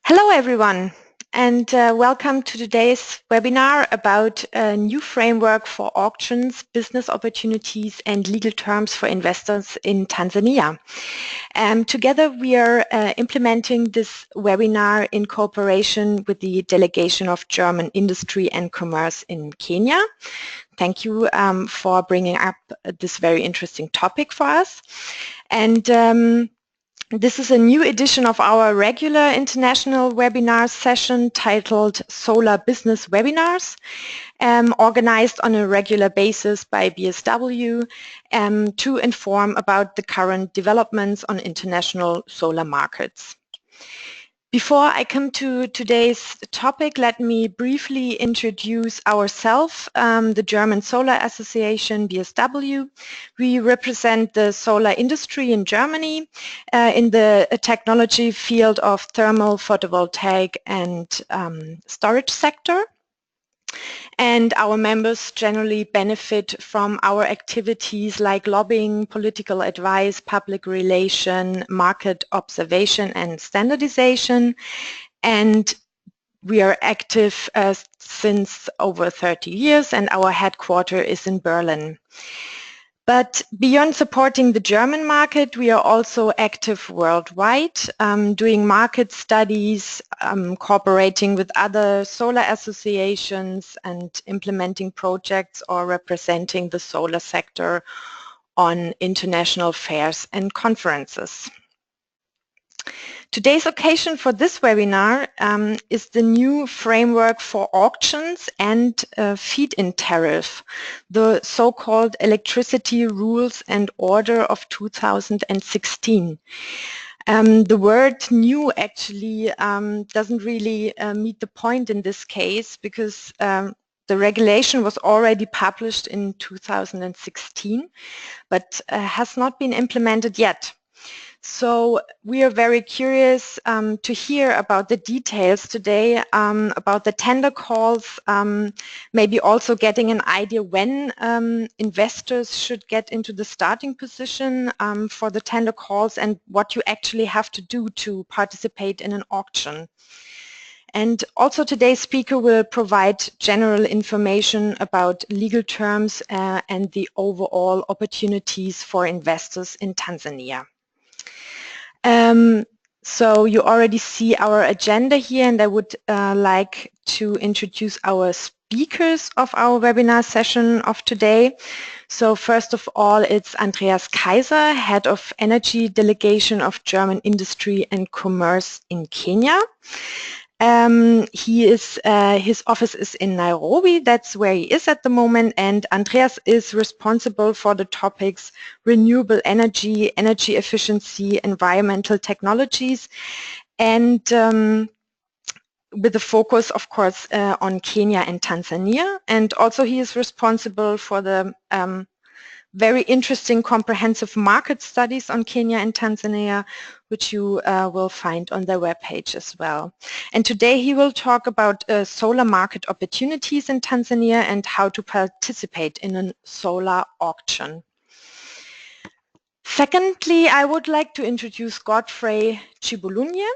Hello everyone, and welcome to today's webinar about a new framework for auctions, business opportunities and legal terms for investors in Tanzania. Together we are implementing this webinar in cooperation with the Delegation of German Industry and Commerce in Kenya. Thank you for bringing up this very interesting topic for us. And this is a new edition of our regular international webinar session titled Solar Business Webinars, organized on a regular basis by BSW to inform about the current developments on international solar markets. Before I come to today's topic, let me briefly introduce ourselves, the German Solar Association, BSW. We represent the solar industry in Germany in the technology field of thermal, photovoltaic and storage sector. And our members generally benefit from our activities like lobbying, political advice, public relation, market observation and standardization. And we are active since over 30 years and our headquarters is in Berlin. But beyond supporting the German market, we are also active worldwide, doing market studies, cooperating with other solar associations and implementing projects or representing the solar sector on international fairs and conferences. Today's occasion for this webinar is the new framework for auctions and feed-in tariff, the so-called Electricity Rules and Order of 2016. The word new actually doesn't really meet the point in this case because the regulation was already published in 2016 but has not been implemented yet. So we are very curious to hear about the details today, about the tender calls, maybe also getting an idea when investors should get into the starting position for the tender calls and what you actually have to do to participate in an auction. And also today's speaker will provide general information about legal terms and the overall opportunities for investors in Tanzania. So you already see our agenda here, and I would like to introduce our speakers of our webinar session of today. So first of all, it's Andreas Kaiser, Head of Energy Delegation of German Industry and Commerce in Kenya. His office is in Nairobi, that's where he is at the moment, and Andreas is responsible for the topics renewable energy, energy efficiency, environmental technologies, and with a focus, of course, on Kenya and Tanzania. And also he is responsible for the very interesting comprehensive market studies on Kenya and Tanzania, which you will find on their webpage as well. And today he will talk about solar market opportunities in Tanzania and how to participate in a solar auction. Secondly, I would like to introduce Godfrey Chibulunye,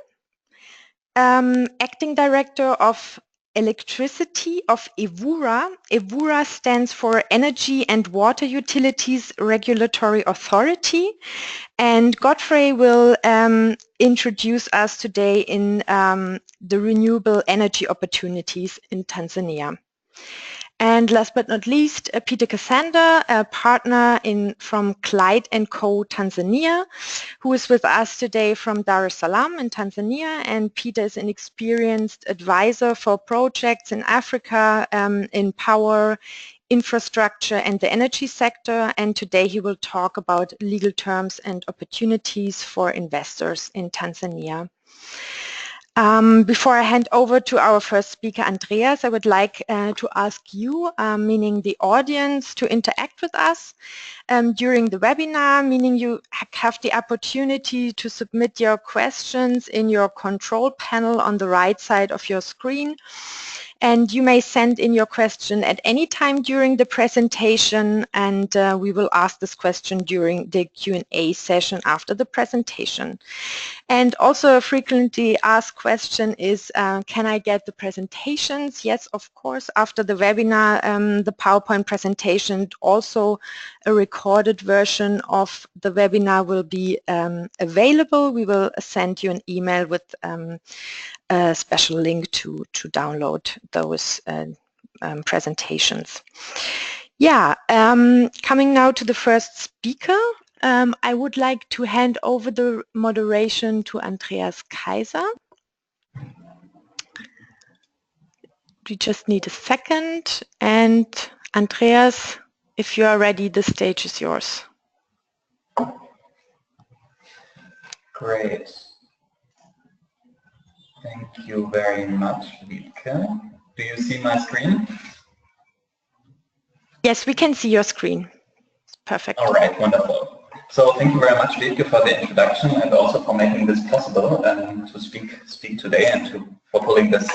Acting Director of Electricity of EWURA. EWURA stands for Energy and Water Utilities Regulatory Authority, and Godfrey will introduce us today in the renewable energy opportunities in Tanzania. And last but not least, Peter Cassander, a partner from Clyde & Co. Tanzania, who is with us today from Dar es Salaam in Tanzania. And Peter is an experienced advisor for projects in Africa, in power, infrastructure and the energy sector. And today he will talk about legal terms and opportunities for investors in Tanzania. Before I hand over to our first speaker, Andreas, I would like to ask you, meaning the audience, to interact with us during the webinar, meaning you have the opportunity to submit your questions in your control panel on the right side of your screen. And you may send in your question at any time during the presentation, and we will ask this question during the Q&A session after the presentation. And also a frequently asked question is, can I get the presentations? Yes, of course. After the webinar, the PowerPoint presentation, also a recorded version of the webinar will be available. We will send you an email with a special link to download those presentations. Yeah, coming now to the first speaker. I would like to hand over the moderation to Andreas Kaiser. We just need a second. And Andreas, if you are ready, the stage is yours. Great. Thank you very much, Wiebke. Do you see my screen? Yes, we can see your screen. Perfect. All right, wonderful. So thank you very much, Wiebke, for the introduction and also for making this possible to speak today and for pulling this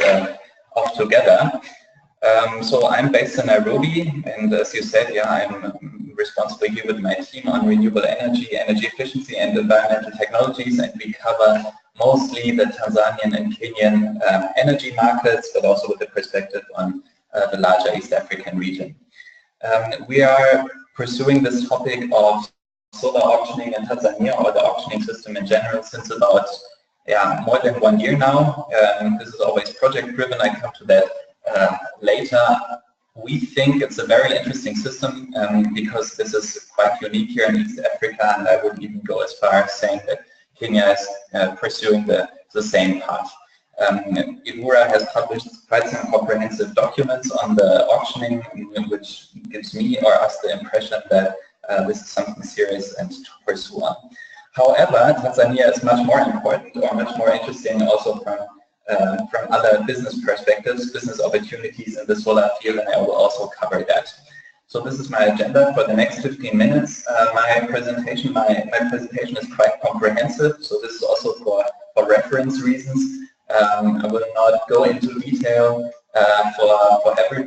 off together. So I'm based in Nairobi, and as you said, yeah, I'm responsible here with my team on renewable energy, energy efficiency, and environmental technologies, and we cover mostly the Tanzanian and Kenyan energy markets, but also with a perspective on the larger East African region. We are pursuing this topic of solar auctioning in Tanzania, or the auctioning system in general, since about more than 1 year now. This is always project driven. I come to that later. We think it's a very interesting system because this is quite unique here in East Africa, and I would even go as far as saying that Kenya is pursuing the same path. Evura has published quite some comprehensive documents on the auctioning, which gives me or us the impression that this is something serious and to pursue on. However, Tanzania is much more important or much more interesting also from other business perspectives, business opportunities in the solar field, and I will also cover that. So this is my agenda for the next 15 minutes. My presentation is quite comprehensive, so this is also for reference reasons. I will not go into detail for every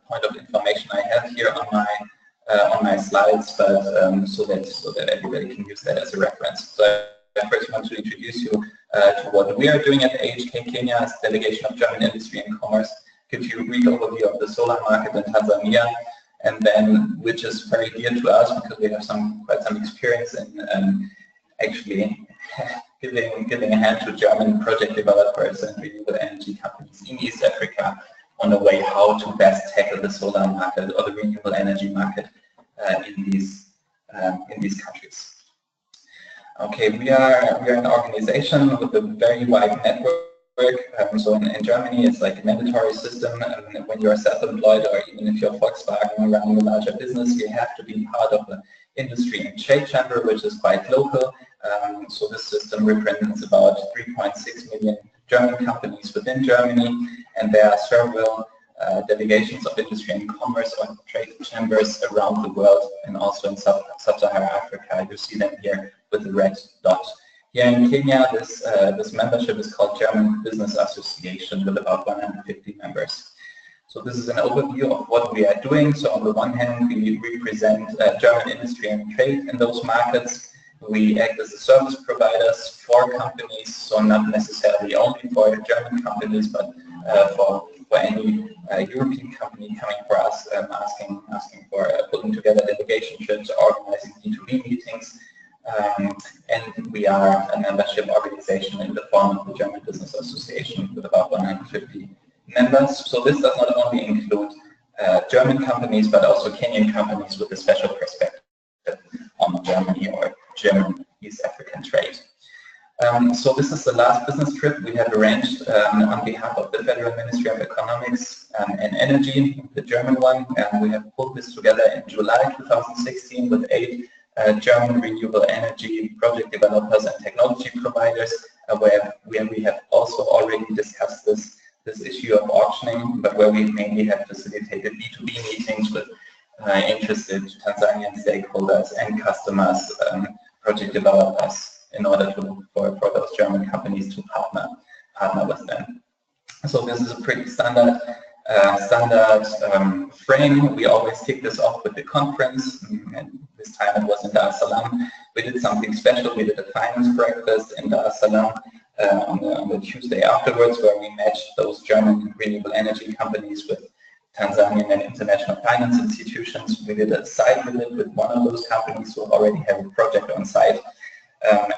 point of information I have here on my slides, but so that everybody can use that as a reference. So I first want to introduce you to what we are doing at AHK Kenya as Delegation of German Industry and Commerce, give you a brief overview of the solar market in Tanzania, and then, which is very dear to us because we have quite some experience in actually giving a hand to German project developers and renewable energy companies in East Africa on the way how to best tackle the solar market or the renewable energy market in these countries. Okay, we are an organization with a very wide network. So in Germany, it's like a mandatory system. When you're self-employed, or even if you're Volkswagen running a larger business, you have to be part of the industry and trade chamber, which is quite local. So this system represents about 3.6 million German companies within Germany, and there are several delegations of industry and commerce or trade chambers around the world, and also in sub-Saharan Africa. You see them here with the red dot. Here in Kenya, this membership is called German Business Association with about 150 members. So this is an overview of what we are doing. So on the one hand, we represent German industry and trade in those markets. We act as a service providers for companies, so not necessarily only for German companies, but for any European company coming for us, asking for putting together delegation trips, organizing B2B meetings. And we are a membership organization in the form of the German Business Association with about 150 members. So this does not only include German companies, but also Kenyan companies with a special perspective on Germany or German East African trade. So this is the last business trip we have arranged on behalf of the Federal Ministry of Economics and Energy, the German one. We have pulled this together in July 2016 with 8 German renewable energy project developers and technology providers, where we have also already discussed this issue of auctioning, but where we mainly have facilitated B2B meetings with interested Tanzanian stakeholders and customers, project developers, in order for those German companies to partner with them. So this is a standard frame. We always kick this off with the conference, and this time it was in Dar es Salaam. We did something special. We did a finance breakfast in Dar es Salaam on the Tuesday afterwards, where we matched those German renewable energy companies with Tanzanian and international finance institutions. We did a site visit with one of those companies who already have a project on site.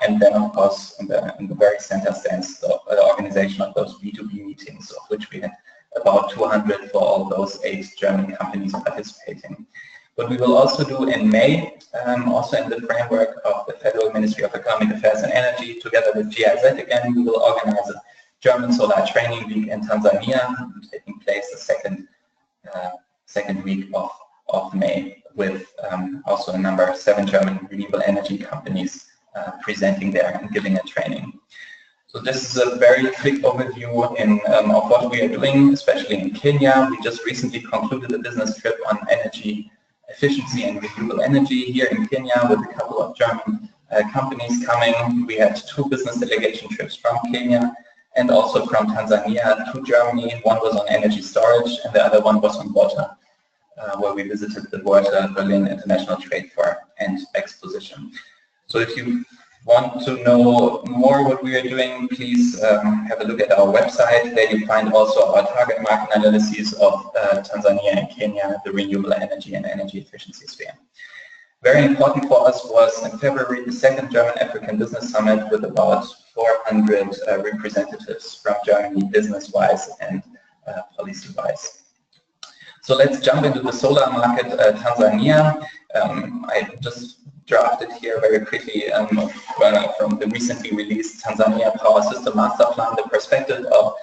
And then, of course, in the very center stands the organization of those B2B meetings, of which we had about 200 for all those 8 German companies participating. What we will also do in May, also in the framework of the Federal Ministry of Economic Affairs and Energy, together with GIZ again, we will organize a German Solar Training Week in Tanzania, taking place the second week of May, with also a number of 7 German renewable energy companies presenting there and giving a training. So this is a very quick overview of what we are doing, especially in Kenya. We just recently concluded a business trip on energy efficiency and renewable energy here in Kenya with a couple of German companies coming. We had 2 business delegation trips from Kenya and also from Tanzania to Germany. One was on energy storage and the other one was on water, where we visited the Water Berlin International Trade Fair and Exposition. So if you want to know more what we are doing, please have a look at our website. There you find also our target market analyses of Tanzania and Kenya, the renewable energy and energy efficiency sphere. Very important for us was in February the 2nd German African Business Summit with about 400 representatives from Germany, business-wise and policy-wise. So let's jump into the solar market, Tanzania. I just drafted here very quickly from the recently released Tanzania Power System Master Plan, the perspective of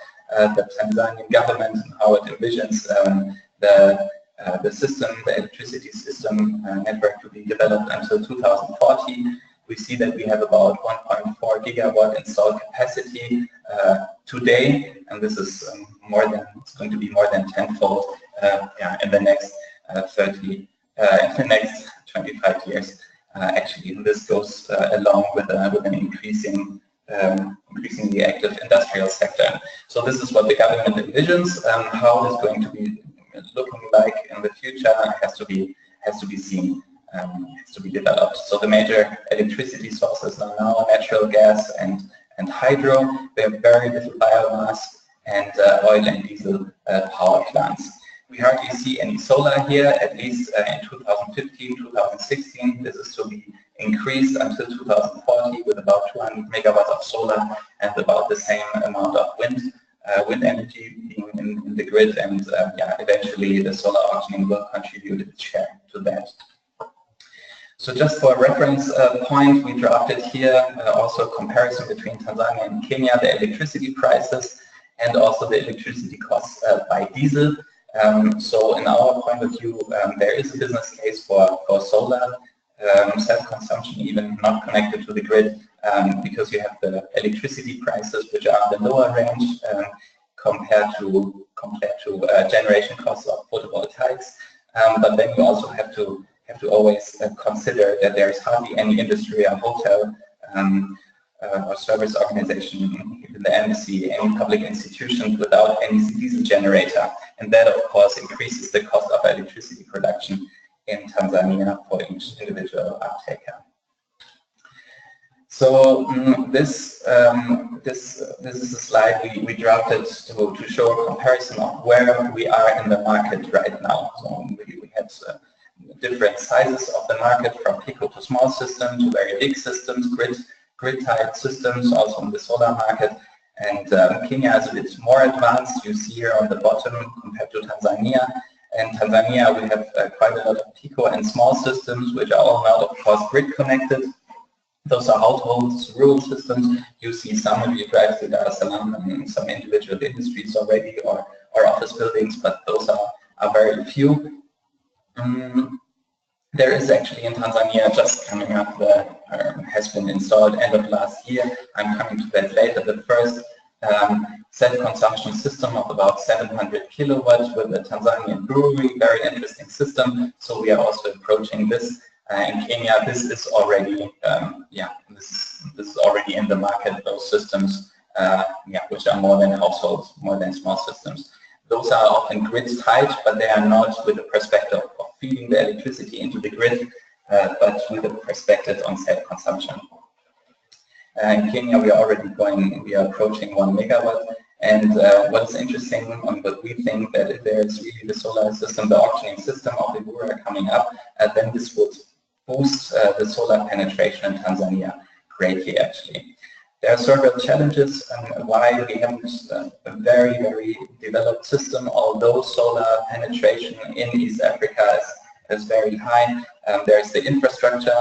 the Tanzanian government and how it envisions the system, the electricity system network to be developed until 2040. We see that we have about 1.4 gigawatt installed capacity today, and this is it's going to be more than tenfold in the next 25 years. Actually, this goes along with an increasingly active industrial sector. So this is what the government envisions. How it's going to be looking like in the future has to be seen, has to be developed. So the major electricity sources are now natural gas and hydro. We have very little biomass and oil and diesel power plants. We hardly see any solar here, at least in 2015, 2016. This is to be increased until 2040 with about 200 megawatts of solar and about the same amount of wind energy being in the grid, and eventually the solar auctioning will contribute its share to that. So just for a reference point, we drafted here also a comparison between Tanzania and Kenya, the electricity prices and also the electricity costs by diesel. So in our point of view, there is a business case for solar self-consumption, even not connected to the grid, because you have the electricity prices which are the lower range compared to generation costs of photovoltaics. But then you also have to always consider that there is hardly any industry or hotel or service organization, even the embassy, any public institution without any diesel generator. And that, of course, increases the cost of electricity production in Tanzania for each individual uptaker. So this is a slide we drafted to show a comparison of where we are in the market right now. So we had different sizes of the market, from pico to small systems to very big systems, grid-tied systems, also in the solar market. And Kenya is a bit more advanced, you see here on the bottom, compared to Tanzania. In Tanzania, we have quite a lot of pico and small systems, which are all now, of course, grid connected. Those are households, rural systems. You see some of you drive to Dar es Salaam and some individual industries already, or office buildings, but those are very few. There is actually in Tanzania just coming up, has been installed end of last year. I'm coming to that later. The first self-consumption system of about 700 kilowatts with a Tanzanian brewery, very interesting system. So we are also approaching this. In Kenya, this is already, this is already in the market. Those systems, which are more than households, more than small systems. those are often grid tied, but they are not with the perspective of feeding the electricity into the grid, but with the perspective on self-consumption. In Kenya, we are approaching 1 megawatt. And what's interesting, what we think that if there's really the solar system, the auctioning system of Ibura coming up, then this would boost the solar penetration in Tanzania greatly, actually. There are several challenges why we haven't a very, very developed system, although solar penetration in East Africa is very high. There's the infrastructure,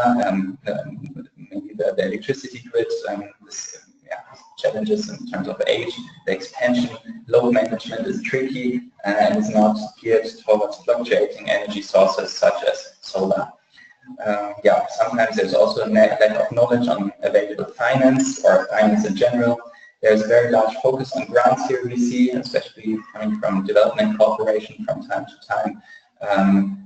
maybe the electricity grid, challenges in terms of age, the expansion, load management is tricky and is not geared towards fluctuating energy sources such as solar. Sometimes there's also a lack of knowledge on available finance or finance in general. There's a very large focus on grants here we see, especially coming from development cooperation from time to time.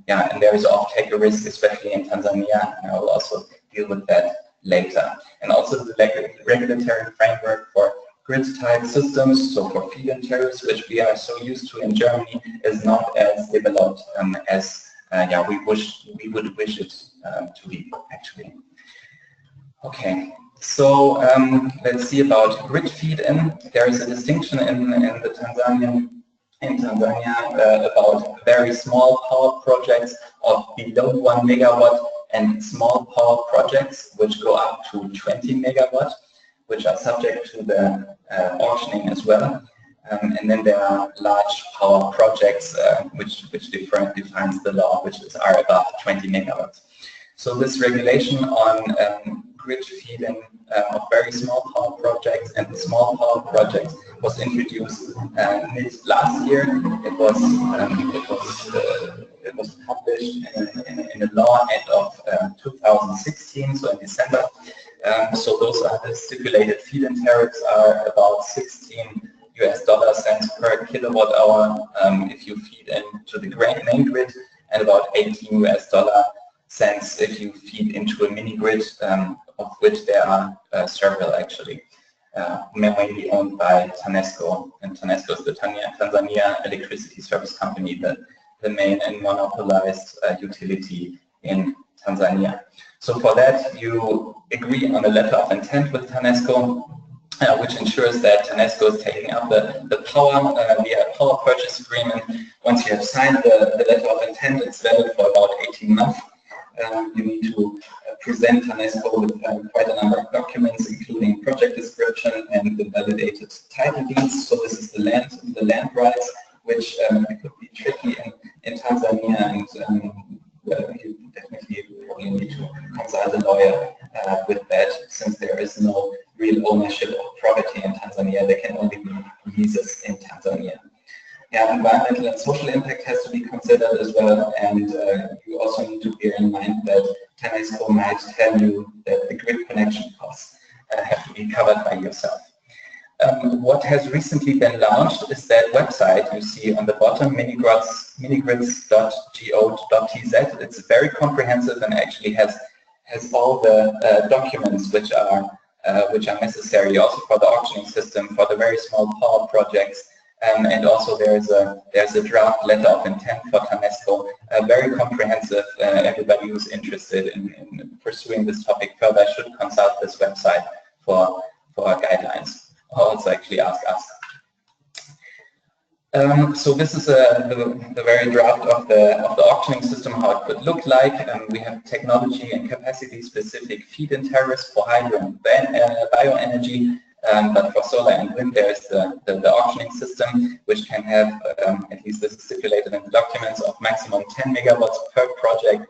And there is off-taker risk, especially in Tanzania, and I will also deal with that later. And also the regulatory framework for grid-tied systems, so for feed-in tariffs, which we are so used to in Germany, is not as developed as we would wish it to be, actually. Okay, so let's see about grid feed-in. There is a distinction in Tanzania about very small power projects of below 1 megawatt and small power projects which go up to 20 megawatt, which are subject to the auctioning as well. And then there are large power projects which defines the law, which are above 20 megawatts. So this regulation on grid feed-in of very small power projects and small power projects was introduced mid last year. It was published in a law end of 2016, so in December. So those are the stipulated feed-in tariffs are about $16 per kilowatt hour if you feed into the main grid, and about $18 if you feed into a mini grid, of which there are several actually, mainly owned by TANESCO, and TANESCO is the Tanzania Electricity Service Company, the main and monopolized utility in Tanzania. So for that, you agree on a letter of intent with TANESCO, which ensures that TANESCO is taking up the power via power purchase agreement. Once you have signed the letter of intent, it's valid for about 18 months. You need to present TANESCO with quite a number of documents, including project description and the validated title deeds. So this is the land rights, which could be tricky in Tanzania, and you definitely probably need to consult a lawyer with that, since there is no real ownership of property in Tanzania. There can only be leases in Tanzania. Environmental and social impact has to be considered as well, and you also need to bear in mind that TANESCO might tell you that the grid connection costs have to be covered by yourself. What has recently been launched is that website you see on the bottom, minigrids.go.tz. It's very comprehensive and actually has all the documents which are necessary also for the auctioning system for the very small power projects. And also there's a draft letter of intent for TANESCO, very comprehensive. Everybody who's interested in pursuing this topic further should consult this website for guidelines, or also actually ask us. So this is the very draft of the auctioning system, how it could look like. We have technology and capacity specific feed-in tariffs for hydro and bioenergy. But for solar and wind, there is the auctioning system, which can have, at least this is stipulated in the documents, of maximum 10 megawatts per project.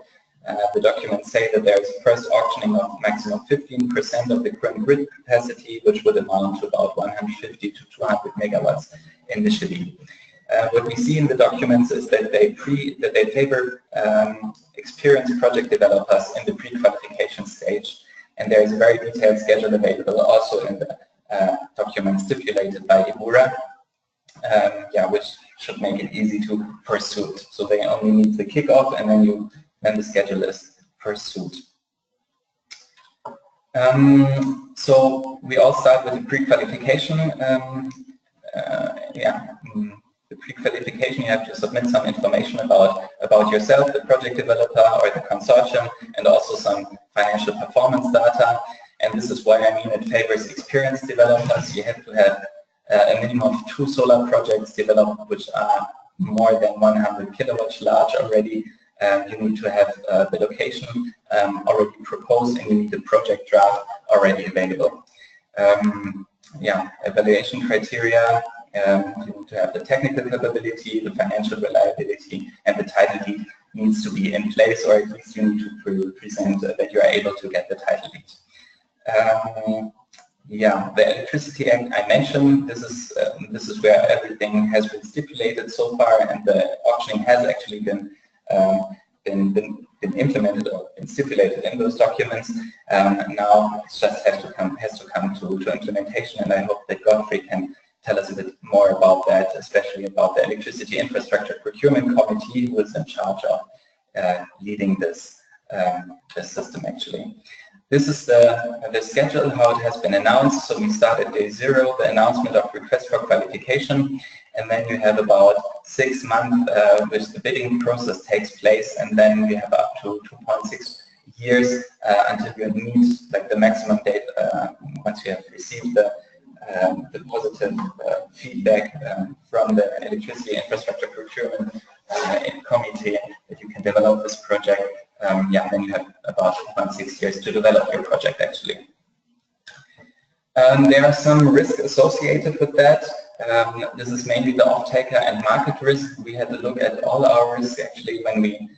The documents say that there is first auctioning of maximum 15% of the current grid capacity, which would amount to about 150 to 200 megawatts initially. What we see in the documents is that they favor experienced project developers in the pre-qualification stage, and there is a very detailed schedule available also in the document stipulated by Ibura, which should make it easy to pursue it. So they only need the kickoff, and then the schedule is pursued. So we all start with the pre-qualification. The the pre-qualification, you have to submit some information about yourself, the project developer or the consortium, and also some financial performance data. And this is why I mean it favors experienced developers. You have to have a minimum of 2 solar projects developed which are more than 100 kilowatts large already. You need to have the location already proposed, and you need the project draft already available. Yeah, evaluation criteria. You need to have the technical capability, the financial reliability, and the title deed needs to be in place, or at least you need to present that you are able to get the title deed. Yeah, the Electricity Act I mentioned. This is where everything has been stipulated so far, and the auctioning has actually been implemented or been stipulated in those documents. Now it just has to come to implementation, and I hope that Godfrey can tell us a bit more about that, especially about the Electricity Infrastructure Procurement Committee, who is in charge of leading this system actually. This is the schedule, how it has been announced. So we start at day 0, the announcement of request for qualification, and then you have about 6 months which the bidding process takes place, and then you have up to 2.6 years until you meet like the maximum date once you have received the positive feedback from the Electricity Infrastructure Procurement Committee that you can develop this project. Yeah, then you have about 2.6 years to develop your project actually. There are some risks associated with that. This is mainly the off-taker and market risk. We had to look at all our risks actually when we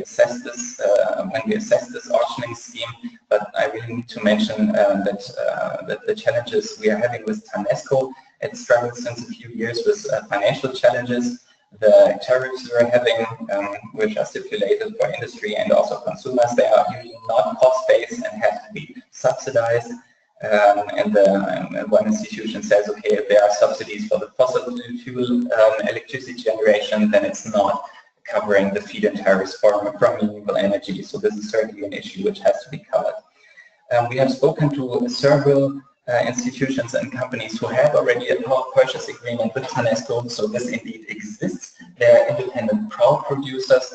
assess this auctioning scheme. But I really need to mention that the challenges we are having with TANESCO, it struggled since a few years with financial challenges. The tariffs we're having, which are stipulated for industry and also consumers, they are usually not cost-based and have to be subsidized. And one institution says, okay, if there are subsidies for the fossil fuel electricity generation, then it's not covering the feed-in tariffs from renewable energy. So this is certainly an issue which has to be covered. We have spoken to several institutions and companies who have already a power purchase agreement with TANESCO, so this indeed exists. They are independent power producers,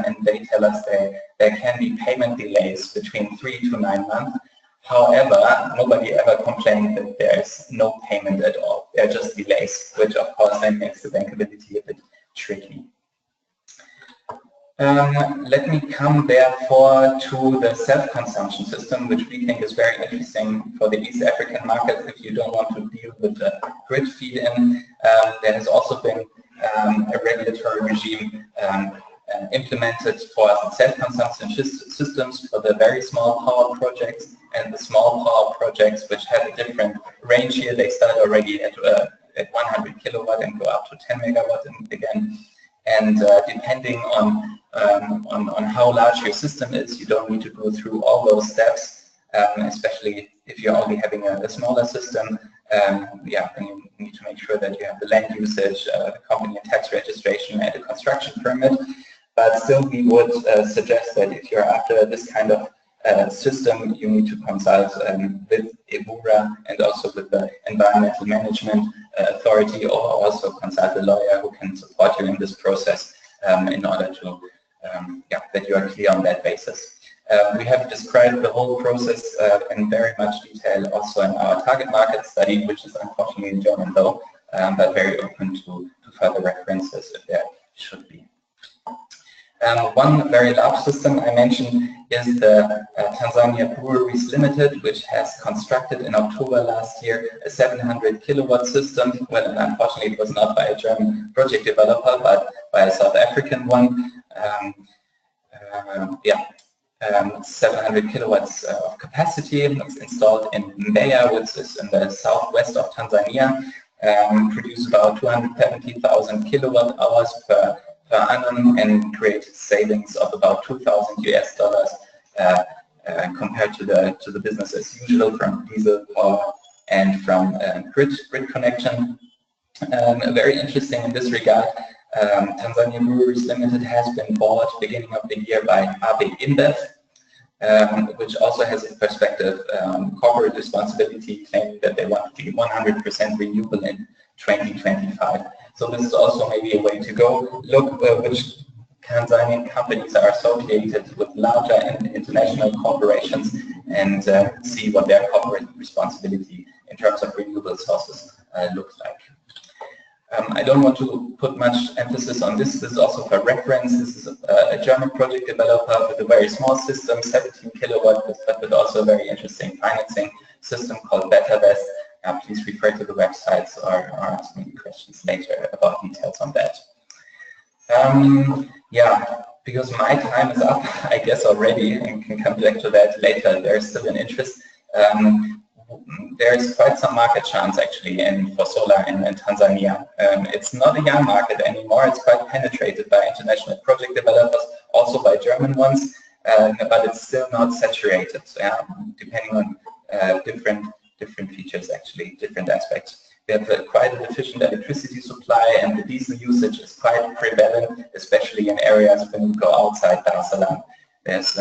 and they tell us there can be payment delays between 3 to 9 months. However, nobody ever complained that there is no payment at all. There are just delays, which of course then makes the bankability a bit tricky. Let me come therefore to the self-consumption system, which we think is very interesting for the East African market if you don't want to deal with the grid feed-in. There has also been a regulatory regime implemented for self-consumption systems for the very small power projects and the small power projects which have a different range here. They start already at 100 kilowatt and go up to 10 megawatt again. And depending on how large your system is, you don't need to go through all those steps, especially if you're only having a smaller system. Yeah, then you need to make sure that you have the land usage, the company and tax registration, and a construction permit. But still, we would suggest that if you're after this kind of system, you need to consult with EBURA and also with the Environmental Management Authority, or also consult a lawyer who can support you in this process in order to that you are clear on that basis. We have described the whole process in very much detail also in our target market study, which is unfortunately in German though, but very open to further references if there should be. One very large system I mentioned is the Tanzania Breweries Limited, which has constructed in October last year a 700 kilowatt system. Well, and unfortunately it was not by a German project developer, but by a South African one. 700 kilowatts of capacity. It's installed in Mbeya, which is in the southwest of Tanzania. Produce about 270,000 kilowatt hours per annum and create savings of about $2,000 US compared to the business as usual from diesel power and from grid connection. Very interesting in this regard. Tanzania Breweries Limited has been bought beginning of the year by AB InBev, which also has a perspective, corporate responsibility, claiming that they want to be 100% renewable in 2025. So this is also maybe a way to go. Look which Tanzanian companies are associated with larger international corporations and see what their corporate responsibility in terms of renewable sources looks like. I don't want to put much emphasis on this. This is also for reference. This is a German project developer with a very small system, 17 kilowatt, but with also a very interesting financing system called BetterVest. Please refer to the websites or ask me questions later about details on that. Yeah, because my time is up, I guess already, and can come back to that later. There's still an interest. There's quite some market chance actually for solar in Tanzania. It's not a young market anymore. It's quite penetrated by international project developers, also by German ones, but it's still not saturated. Depending on different features, actually, different aspects. We have quite an efficient electricity supply, and the diesel usage is quite prevalent, especially in areas when you go outside Dar es Salaam. There's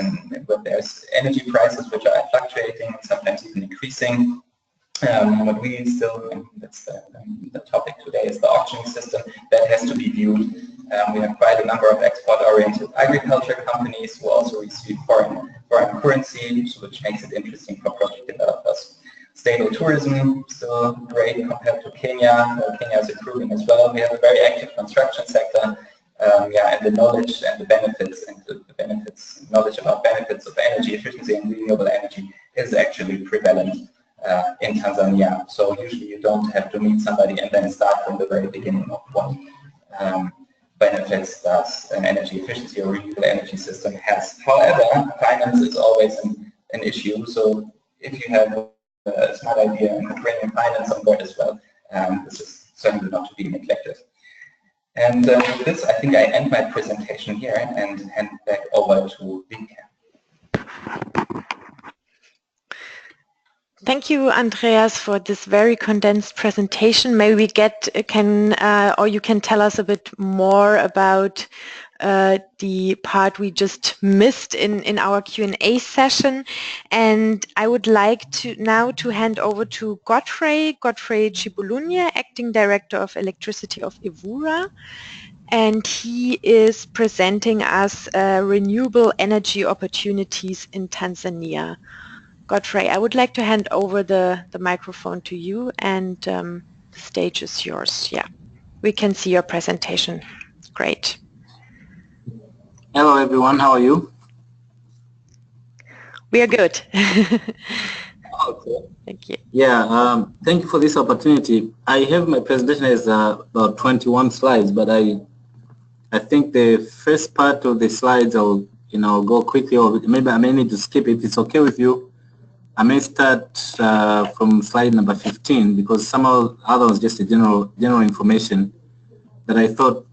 energy prices which are fluctuating, sometimes even increasing. What we still, and that's the topic today, is the auctioning system that has to be viewed. We have quite a number of export-oriented agriculture companies who also receive foreign currency, which makes it interesting for project developers. Stable tourism, still great compared to Kenya. Kenya is improving as well. We have a very active construction sector. And the knowledge and the benefits knowledge about benefits of energy efficiency and renewable energy is actually prevalent in Tanzania. So usually you don't have to meet somebody and then start from the very beginning of what benefits does an energy efficiency or renewable energy system has. However, finance is always an issue. So if you have a smart idea and bringing finance on board as well, this is certainly not to be neglected. And with this, I think I end my presentation here and hand back over to Vinka. Thank you, Andreas, for this very condensed presentation. Maybe we or you can tell us a bit more about the part we just missed in our Q&A session. And I would like to now hand over to Godfrey Chibulunye, Acting Director of Electricity of Evura. And he is presenting us renewable energy opportunities in Tanzania. Godfrey, I would like to hand over the microphone to you, and the stage is yours. Yeah, we can see your presentation. Great. Hello, everyone. How are you? We are good. Okay. Thank you. Yeah, thank you for this opportunity. I have my presentation as about 21 slides, but I think the first part of the slides I'll go quickly, or maybe I may need to skip it. If it's okay with you, I may start from slide number 15, because some of the others just a general information that I thought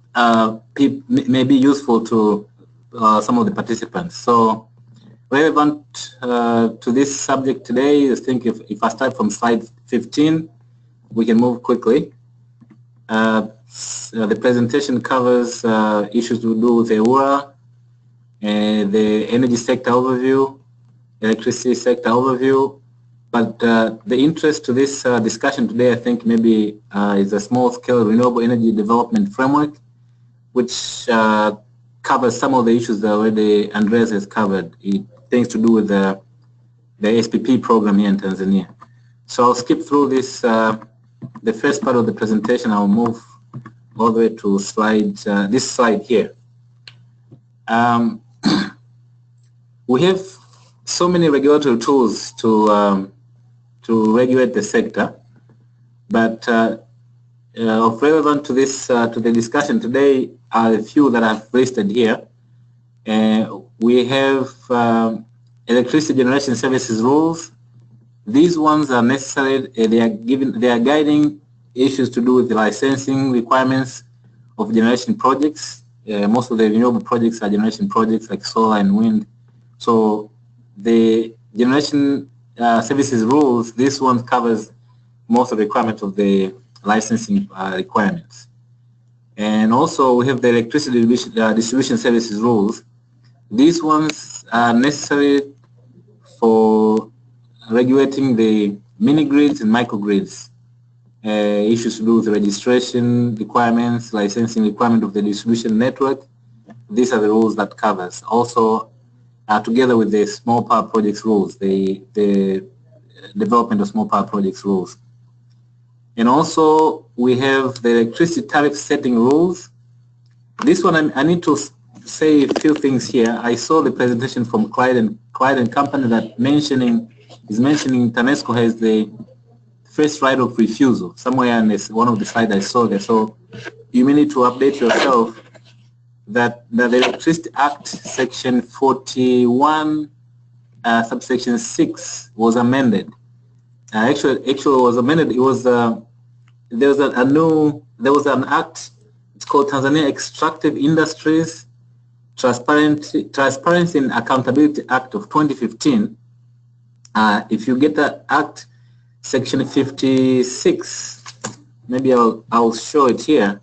may be useful to some of the participants. So relevant to this subject today, I think if I start from slide 15, we can move quickly. The presentation covers issues to do with Evura, the energy sector overview, electricity sector overview, but the interest to this discussion today, I think, maybe is a small-scale renewable energy development framework, which covers some of the issues that already Andreas has covered. Things to do with the SPP program here in Tanzania. So I'll skip through this, the first part of the presentation. I'll move all the way to this slide here. We have so many regulatory tools to regulate the sector, but of relevant to this to the discussion today are a few that I've listed here. We have electricity generation services rules. These ones are necessary. They are guiding issues to do with the licensing requirements of generation projects. Most of the renewable projects are generation projects like solar and wind. So the generation services rules, this one covers most of the requirements of the licensing requirements. And also we have the electricity distribution services rules. These ones are necessary for regulating the mini grids and microgrids, issues to do with registration requirements, licensing requirement of the distribution network. These are the rules that covers. Also, together with the small power projects rules, the development of small power projects rules. And also, we have the electricity tariff setting rules. This one, I need to say a few things here. I saw the presentation from Clyde and Company that is mentioning TANESCO has the first right of refusal. Somewhere in one of the slides I saw there. So you may need to update yourself that the Electricity Act Section 41, subsection 6 was amended. Actually, it was amended. It was there was an act. It's called Tanzania Extractive Industries Transparency and Accountability Act of 2015. If you get that act, Section 56, maybe I'll show it here.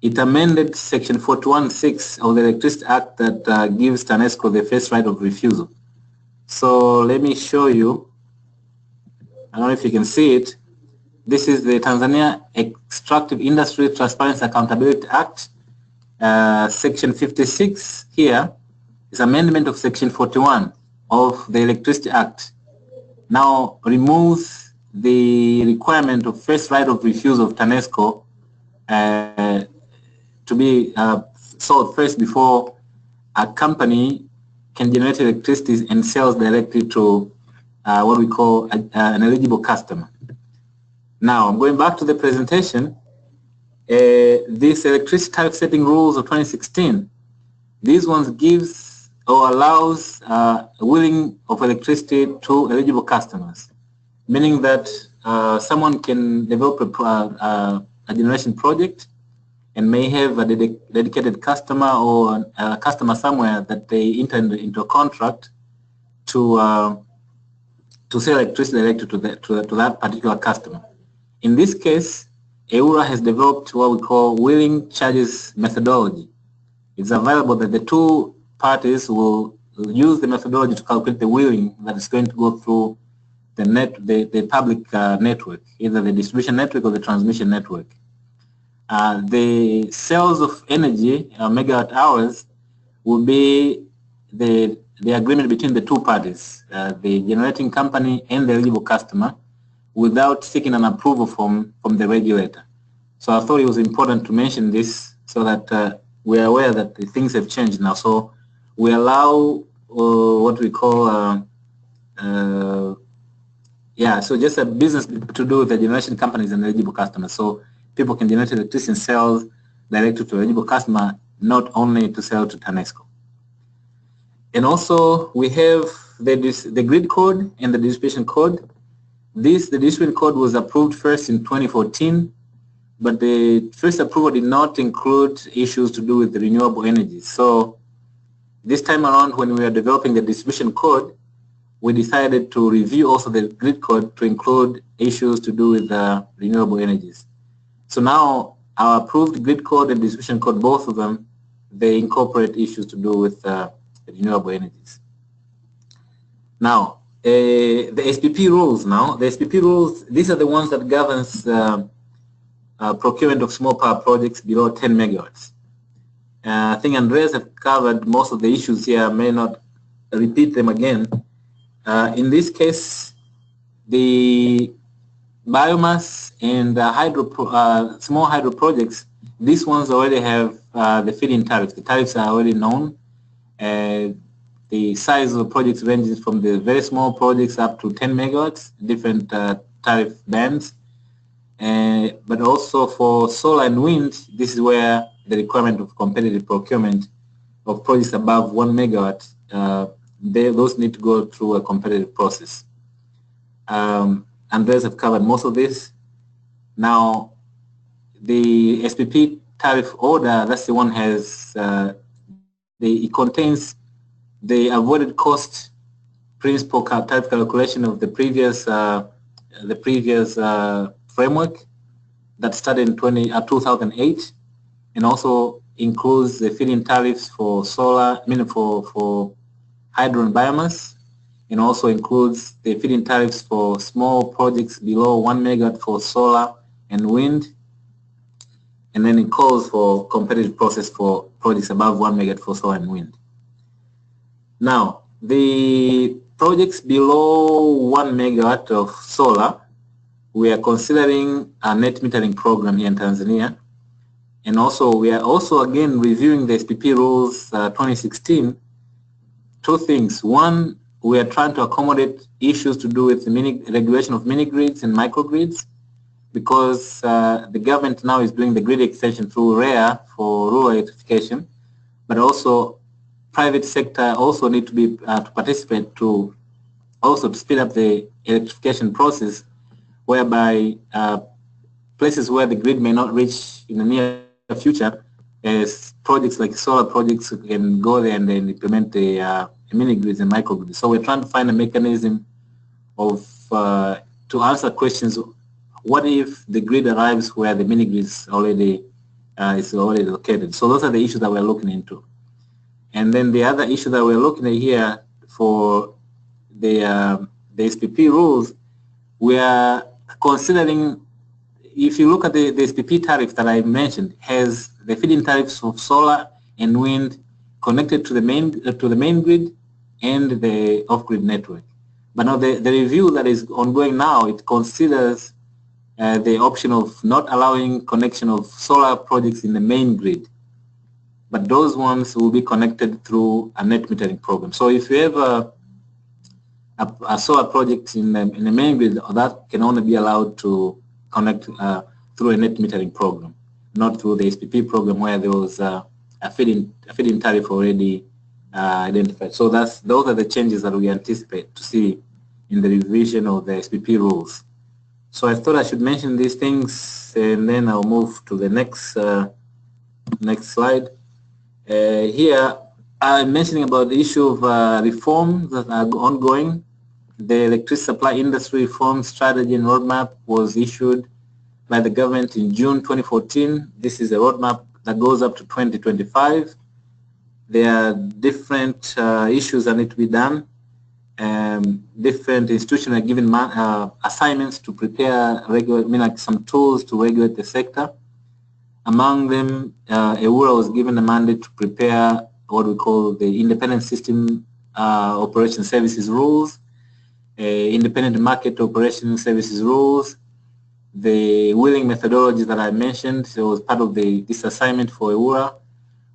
It amended Section 41(6) of the Electricity Act that gives TANESCO the first right of refusal. So let me show you. I don't know if you can see it. This is the Tanzania Extractive Industry Transparency Accountability Act. Section 56 here is amendment of Section 41 of the Electricity Act. Now removes the requirement of first right of refusal of TANESCO to be sold first before a company can generate electricity and sells directly to what we call an eligible customer. Now, I'm going back to the presentation. This electricity tariff setting rules of 2016, these ones gives or allows wheeling of electricity to eligible customers, meaning that someone can develop a generation project and may have a dedicated customer or a customer somewhere that they enter into a contract to sell electricity directly to that particular customer. In this case, EWURA has developed what we call wheeling charges methodology. It's available that the two parties will use the methodology to calculate the wheeling that is going to go through the public network, either the distribution network or the transmission network. The sales of energy, megawatt hours, will be the agreement between the two parties, the generating company and the eligible customer, without seeking an approval from the regulator. So I thought it was important to mention this so that we are aware that the things have changed now. So we allow what we call, so just a business to do with the generation companies and eligible customers. So people can generate electricity and sell directly to eligible customer, not only to sell to TANESCO. And also we have the grid code and the distribution code. The distribution code was approved first in 2014, but the first approval did not include issues to do with the renewable energy. So this time around, when we were developing the distribution code, we decided to review also the grid code to include issues to do with renewable energies. So now our approved grid code and distribution code, both of them, they incorporate issues to do with renewable energies. Now, the SPP rules now, the SPP rules, these are the ones that governs procurement of small power projects below 10 megawatts. I think Andreas has covered most of the issues here. I may not repeat them again. In this case, the biomass and small hydro projects, these ones already have the feed-in tariffs. The tariffs are already known. The size of the projects ranges from the very small projects up to 10 megawatts, different tariff bands. But also for solar and wind, this is where the requirement of competitive procurement of projects above 1 megawatt, those need to go through a competitive process. Andreas have covered most of this. Now, the SPP tariff order, that's the one has, it contains the avoided cost principal tariff calculation of the previous framework that started in 2008, and also includes the feed-in tariffs for solar, for hydro and biomass, and also includes the feed-in tariffs for small projects below 1 megawatt for solar and wind, and then it calls for competitive process for projects above 1 megawatt for solar and wind. Now, the projects below 1 megawatt of solar, we are considering a net metering program here in Tanzania. And also, we are also again reviewing the SPP rules 2016. Two things. One, we are trying to accommodate issues to do with the regulation of mini-grids and microgrids, because the government now is doing the grid extension through REA for rural electrification, but also private sector also need to be to participate to also to speed up the electrification process, whereby places where the grid may not reach in the near future, as projects like solar projects can go there and then implement the mini grids and microgrids. So we're trying to find a mechanism of to answer questions. What if the grid arrives where the mini grids already is already located? So those are the issues that we're looking into. And then the other issue that we're looking at here for the SPP rules, we are considering, if you look at the SPP tariff that I mentioned, has the feed-in tariffs of solar and wind connected to the main grid and the off-grid network. But now the review that is ongoing now, it considers the option of not allowing connection of solar projects in the main grid, but those ones will be connected through a net metering program. So if you have a solar project in the main grid, that can only be allowed to connect through a net metering program, not through the SPP program where there was a feed-in tariff already identified. So those are the changes that we anticipate to see in the revision of the SPP rules. So I thought I should mention these things, and then I'll move to the next slide. Here I'm mentioning about the issue of reforms that are ongoing. The electricity supply industry reform strategy and roadmap was issued by the government in June 2014. This is a roadmap that goes up to 2025. There are different issues that need to be done. Different institutions are given assignments to prepare like some tools to regulate the sector. Among them, EWURA was given a mandate to prepare what we call the Independent System Operation Services Rules, Independent Market Operation Services Rules, the wheeling methodology that I mentioned. So it was part of this assignment for EWURA.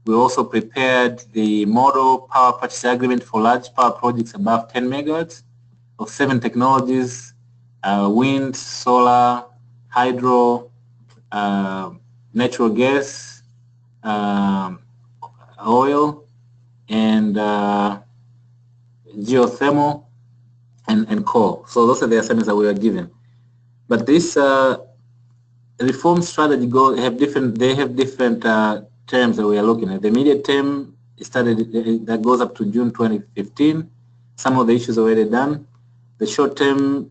We also prepared the model power purchase agreement for large power projects above 10 megawatts of 7 technologies: wind, solar, hydro, natural gas, oil, and geothermal, and coal. So those are the assignments that we are given. But this reform strategy they have different terms that we are looking at. The immediate term that goes up to June 2015. Some of the issues are already done. The short-term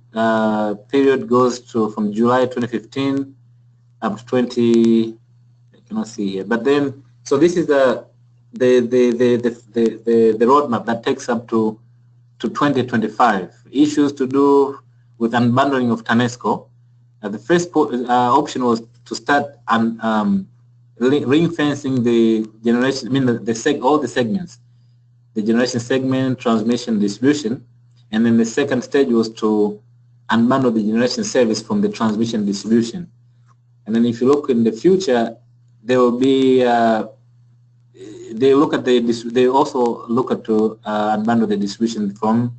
period goes from July 2015 up to I cannot see here. But then, so this is the roadmap that takes up to 2025. Issues to do with unbundling of TANESCO. The first option was to start ring-fencing the generation, all the segments, the generation segment, transmission, distribution, and then the second stage was to unbundle the generation service from the transmission distribution. And then if you look in the future, there will be they also look at to unbundle the distribution from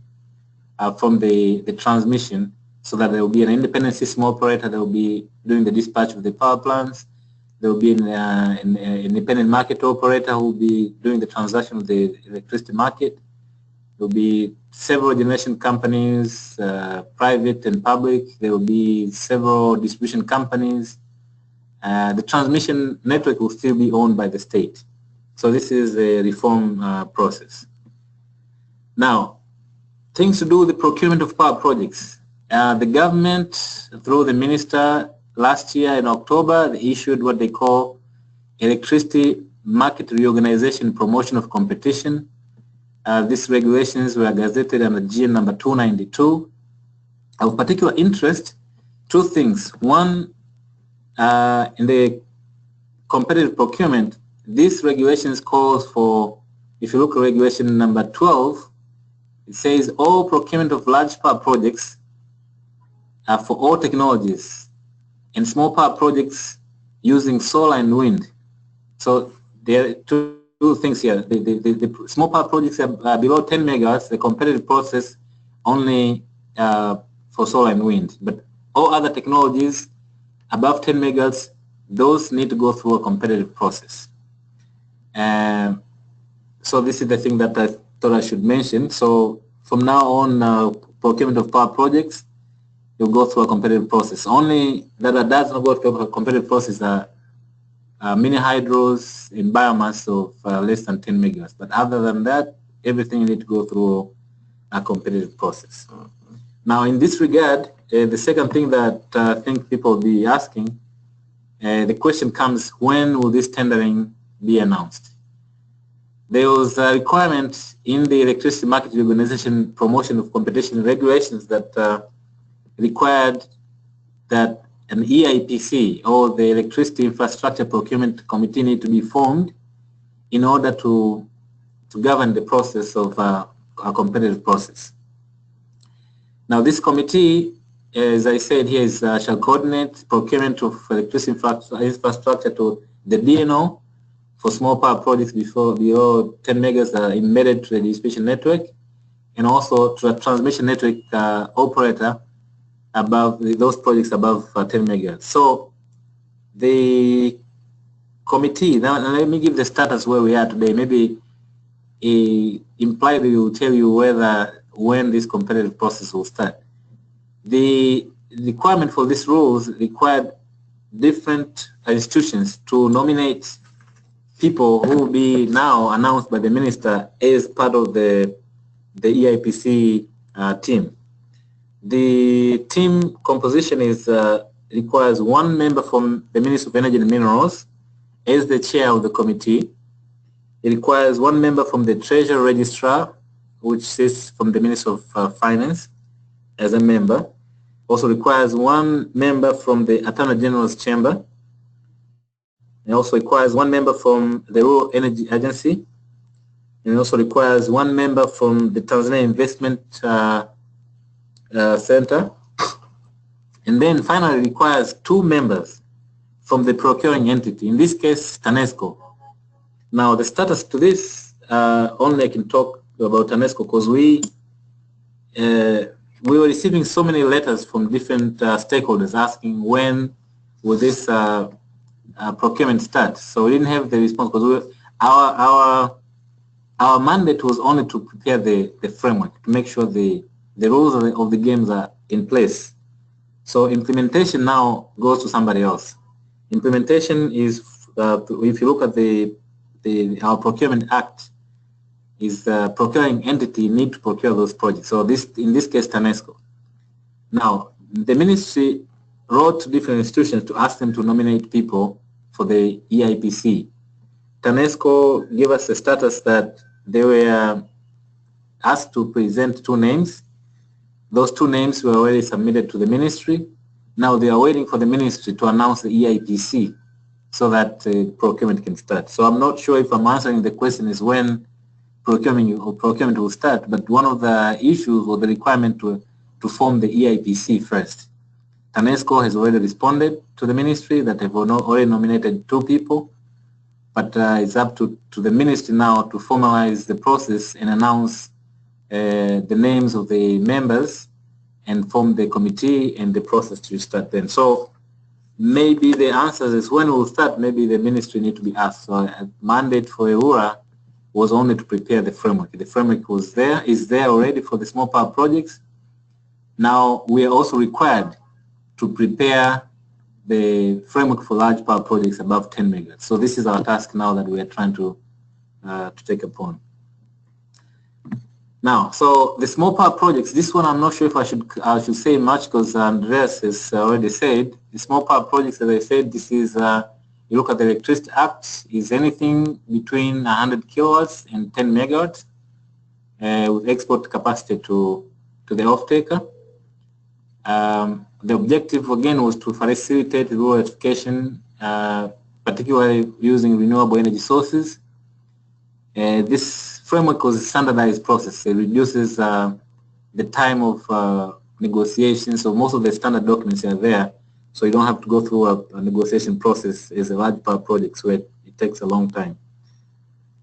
the transmission, so that there will be an independent system operator that will be doing the dispatch of the power plants. There will be an independent market operator who will be doing the transaction of the electricity market. There will be several generation companies, private and public. There will be several distribution companies. The transmission network will still be owned by the state. So this is a reform process. Now, things to do with the procurement of power projects. The government, through the minister, last year in October, they issued what they call Electricity Market Reorganization Promotion of Competition. These regulations were gazetted under GN number 292. Of particular interest, two things. One, in the competitive procurement, these regulations calls for, if you look at regulation number 12, it says all procurement of large power projects for all technologies and small power projects using solar and wind. So there are two things here. The small power projects are below 10 megawatts, the competitive process only for solar and wind. But all other technologies above 10 megawatts, those need to go through a competitive process. So this is the thing that I thought I should mention. So from now on, procurement of power projects, you'll go through a competitive process. Only that does not go through a competitive process are mini hydros in biomass of less than 10 megawatts. But other than that, everything you need to go through a competitive process. Now, in this regard, the second thing that I think people will be asking, the question comes, when will this tendering be announced? There was a requirement in the Electricity Market Organization Promotion of Competition Regulations that required that an EIPC, or the Electricity Infrastructure Procurement Committee, need to be formed in order to govern the process of a competitive process. Now, this committee, as I said here, shall coordinate procurement of electricity infrastructure to the DNO for small power projects below 10 megas embedded to the distribution network, and also to a transmission network operator above those projects above 10 megahertz. So the committee, now let me give the status where we are today. Maybe impliedly will tell you when this competitive process will start. The requirement for these rules required different institutions to nominate people who will be now announced by the minister as part of the EIPC team. The team composition requires one member from the Ministry of Energy and Minerals as the chair of the committee. It requires one member from the Treasury Registrar, which sits from the Ministry of Finance as a member. Also requires one member from the Attorney General's Chamber. It also requires one member from the Rural Energy Agency. And it also requires one member from the Tanzania Investment Center. And then finally requires two members from the procuring entity, in this case TANESCO. Now the status to this, only I can talk about TANESCO because we were receiving so many letters from different stakeholders asking when will this procurement start. So we didn't have the response because our mandate was only to prepare the framework, to make sure the rules of the games are in place. So implementation now goes to somebody else. Implementation is, if you look at our Procurement Act, is the procuring entity need to procure those projects. So in this case, TANESCO. Now, the ministry wrote to different institutions to ask them to nominate people for the EIPC. TANESCO gave us a status that they were asked to present two names. Those two names were already submitted to the ministry. Now they are waiting for the ministry to announce the EIPC so that procurement can start. So I'm not sure if I'm answering the question is when procurement will start, but one of the issues was the requirement to form the EIPC first. TANESCO has already responded to the ministry that they've already nominated two people, but it's up to the ministry now to formalize the process and announce the names of the members and form the committee and the process to start then. So maybe the answer is when we'll start, maybe the ministry need to be asked. So a mandate for EWURA was only to prepare the framework. The framework is there already for the small power projects. Now we are also required to prepare the framework for large power projects above 10 megawatts. So this is our task now that we are trying to take upon. Now, so the small power projects, this one I'm not sure if I should say much because Andreas has already said. The small power projects, as I said, this is, you look at the Electricity Act, is anything between 100 kilowatts and 10 megawatts. with export capacity to the off-taker. The objective again was to facilitate rural electrification, particularly using renewable energy sources. This framework was a standardized process. It reduces the time of negotiation, so most of the standard documents are there, so you don't have to go through a negotiation process as a large power project where it takes a long time.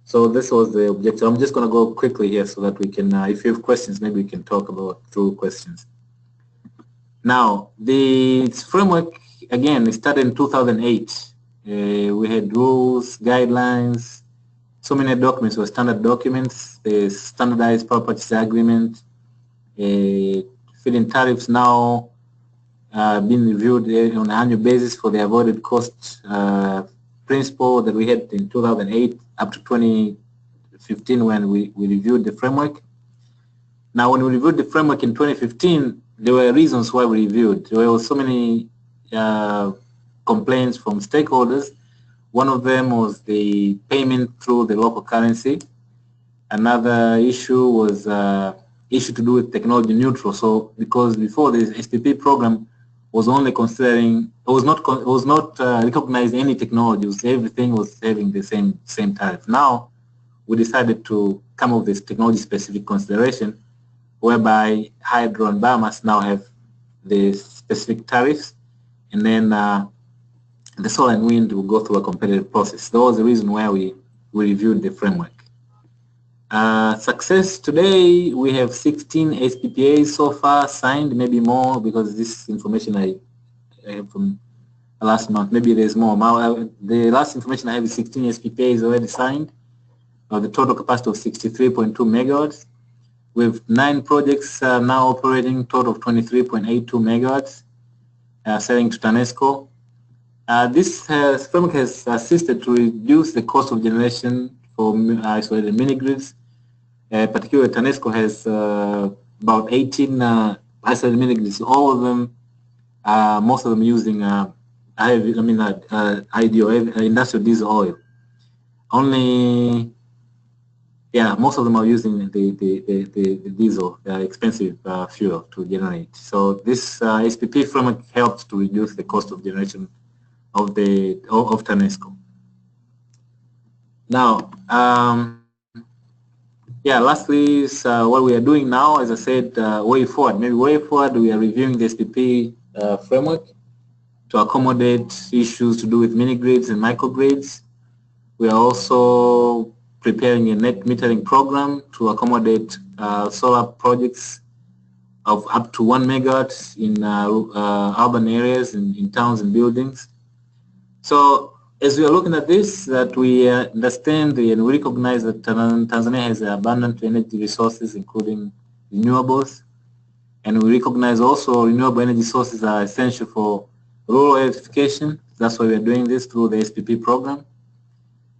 So this was the objective. I'm just going to go quickly here so that we can, if you have questions, maybe we can talk about through questions. Now, the framework, again, it started in 2008. We had rules, guidelines, so many documents were standard documents, the standardized power purchase agreement, feed-in tariffs now being reviewed on an annual basis for the avoided cost principle that we had in 2008 up to 2015 when we reviewed the framework. Now, when we reviewed the framework in 2015, there were reasons why we reviewed. There were so many complaints from stakeholders. One of them was the payment through the local currency. Another issue was issue to do with technology neutral. So because before the SPP program was only considering, it was not recognizing any technology. Everything was having the same tariff. Now we decided to come up with this technology specific consideration, whereby hydro and biomass now have the specific tariffs, and then the solar and wind will go through a competitive process. That was the reason why we reviewed the framework. Success today, we have 16 SPPAs so far signed, maybe more because this information I have from last month. Maybe there's more. The last information I have is 16 SPPAs already signed, of the total capacity of 63.2 megawatts. We have 9 projects now operating, total of 23.82 megawatts, selling to TANESCO. This framework has assisted to reduce the cost of generation for isolated mini-grids. Particularly, TANESCO has about 18 isolated mini-grids. All of them, most of them using IDO, industrial diesel oil. Only, most of them are using the diesel, expensive fuel to generate. So this SPP framework helps to reduce the cost of generation of TANESCO. Now, lastly is what we are doing now. As I said, way forward. Maybe way forward, we are reviewing the SPP framework to accommodate issues to do with mini grids and microgrids. We are also preparing a net metering program to accommodate solar projects of up to 1 megawatt in urban areas, in towns and buildings. So as we are looking at this, that we understand and we recognize that Tanzania has abundant energy resources, including renewables, and we recognize also renewable energy sources are essential for rural electrification. That's why we are doing this through the SPP program.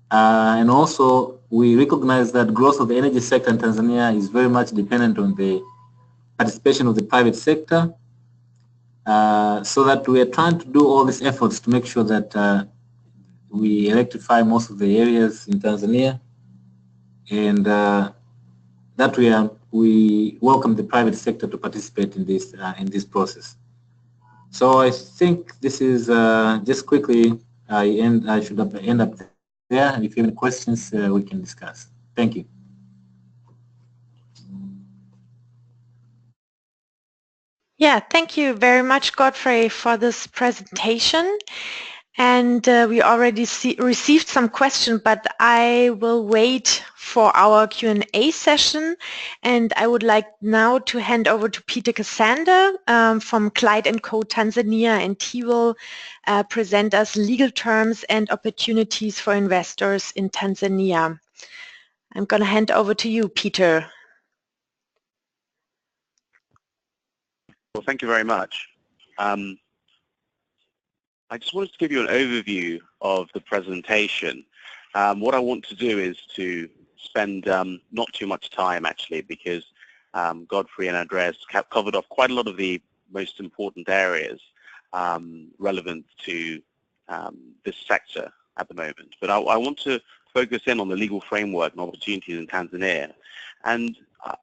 And also, we recognize that growth of the energy sector in Tanzania is very much dependent on the participation of the private sector, so that we are trying to do all these efforts to make sure that we electrify most of the areas in Tanzania, and that we welcome the private sector to participate in this process. So I think this is just quickly. I should end up there. And if you have any questions, we can discuss. Thank you. Yeah, thank you very much, Godfrey, for this presentation. And we already received some questions, but I will wait for our Q&A session. And I would like now to hand over to Peter Cassander from Clyde & Co. Tanzania, and he will present us legal terms and opportunities for investors in Tanzania. I'm going to hand over to you, Peter. Well, thank you very much. I just wanted to give you an overview of the presentation. What I want to do is to spend not too much time, actually, because Godfrey and Andreas covered off quite a lot of the most important areas relevant to this sector at the moment. But I want to focus in on the legal framework and opportunities in Tanzania. And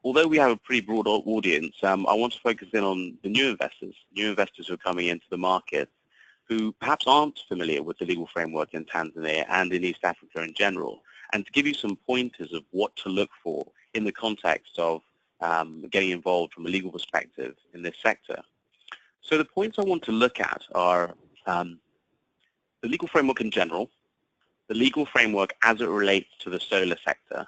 although we have a pretty broad audience, I want to focus in on the new investors who are coming into the market, who perhaps aren't familiar with the legal framework in Tanzania and in East Africa in general, and to give you some pointers of what to look for in the context of getting involved from a legal perspective in this sector. So the points I want to look at are the legal framework in general, the legal framework as it relates to the solar sector,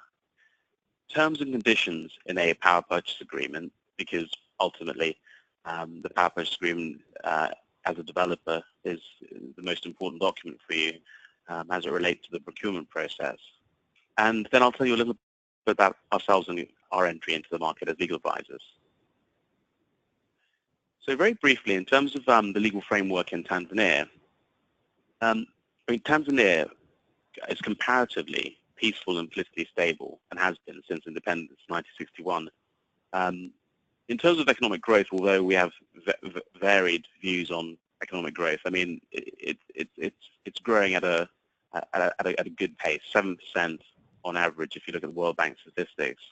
terms and conditions in a power purchase agreement, because ultimately the power purchase agreement as a developer is the most important document for you as it relates to the procurement process. And then I'll tell you a little bit about ourselves and our entry into the market as legal advisors. So very briefly, in terms of the legal framework in Tanzania, Tanzania is comparatively peaceful and politically stable, and has been since independence in 1961. In terms of economic growth, although we have varied views on economic growth, I mean it's growing at a good pace, 7% on average. If you look at the World Bank statistics,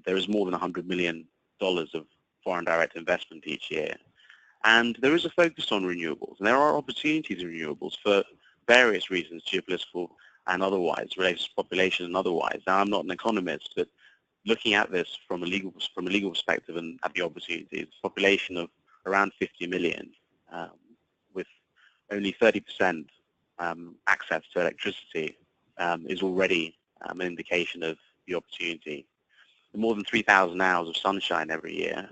there is more than $100 million of foreign direct investment each year, and there is a focus on renewables, and there are opportunities in renewables for various reasons, geopolitical and otherwise, related to population and otherwise. Now, I'm not an economist, but looking at this from a legal perspective and at the opportunities, population of around 50 million, with only 30% access to electricity, is already an indication of the opportunity. More than 3,000 hours of sunshine every year.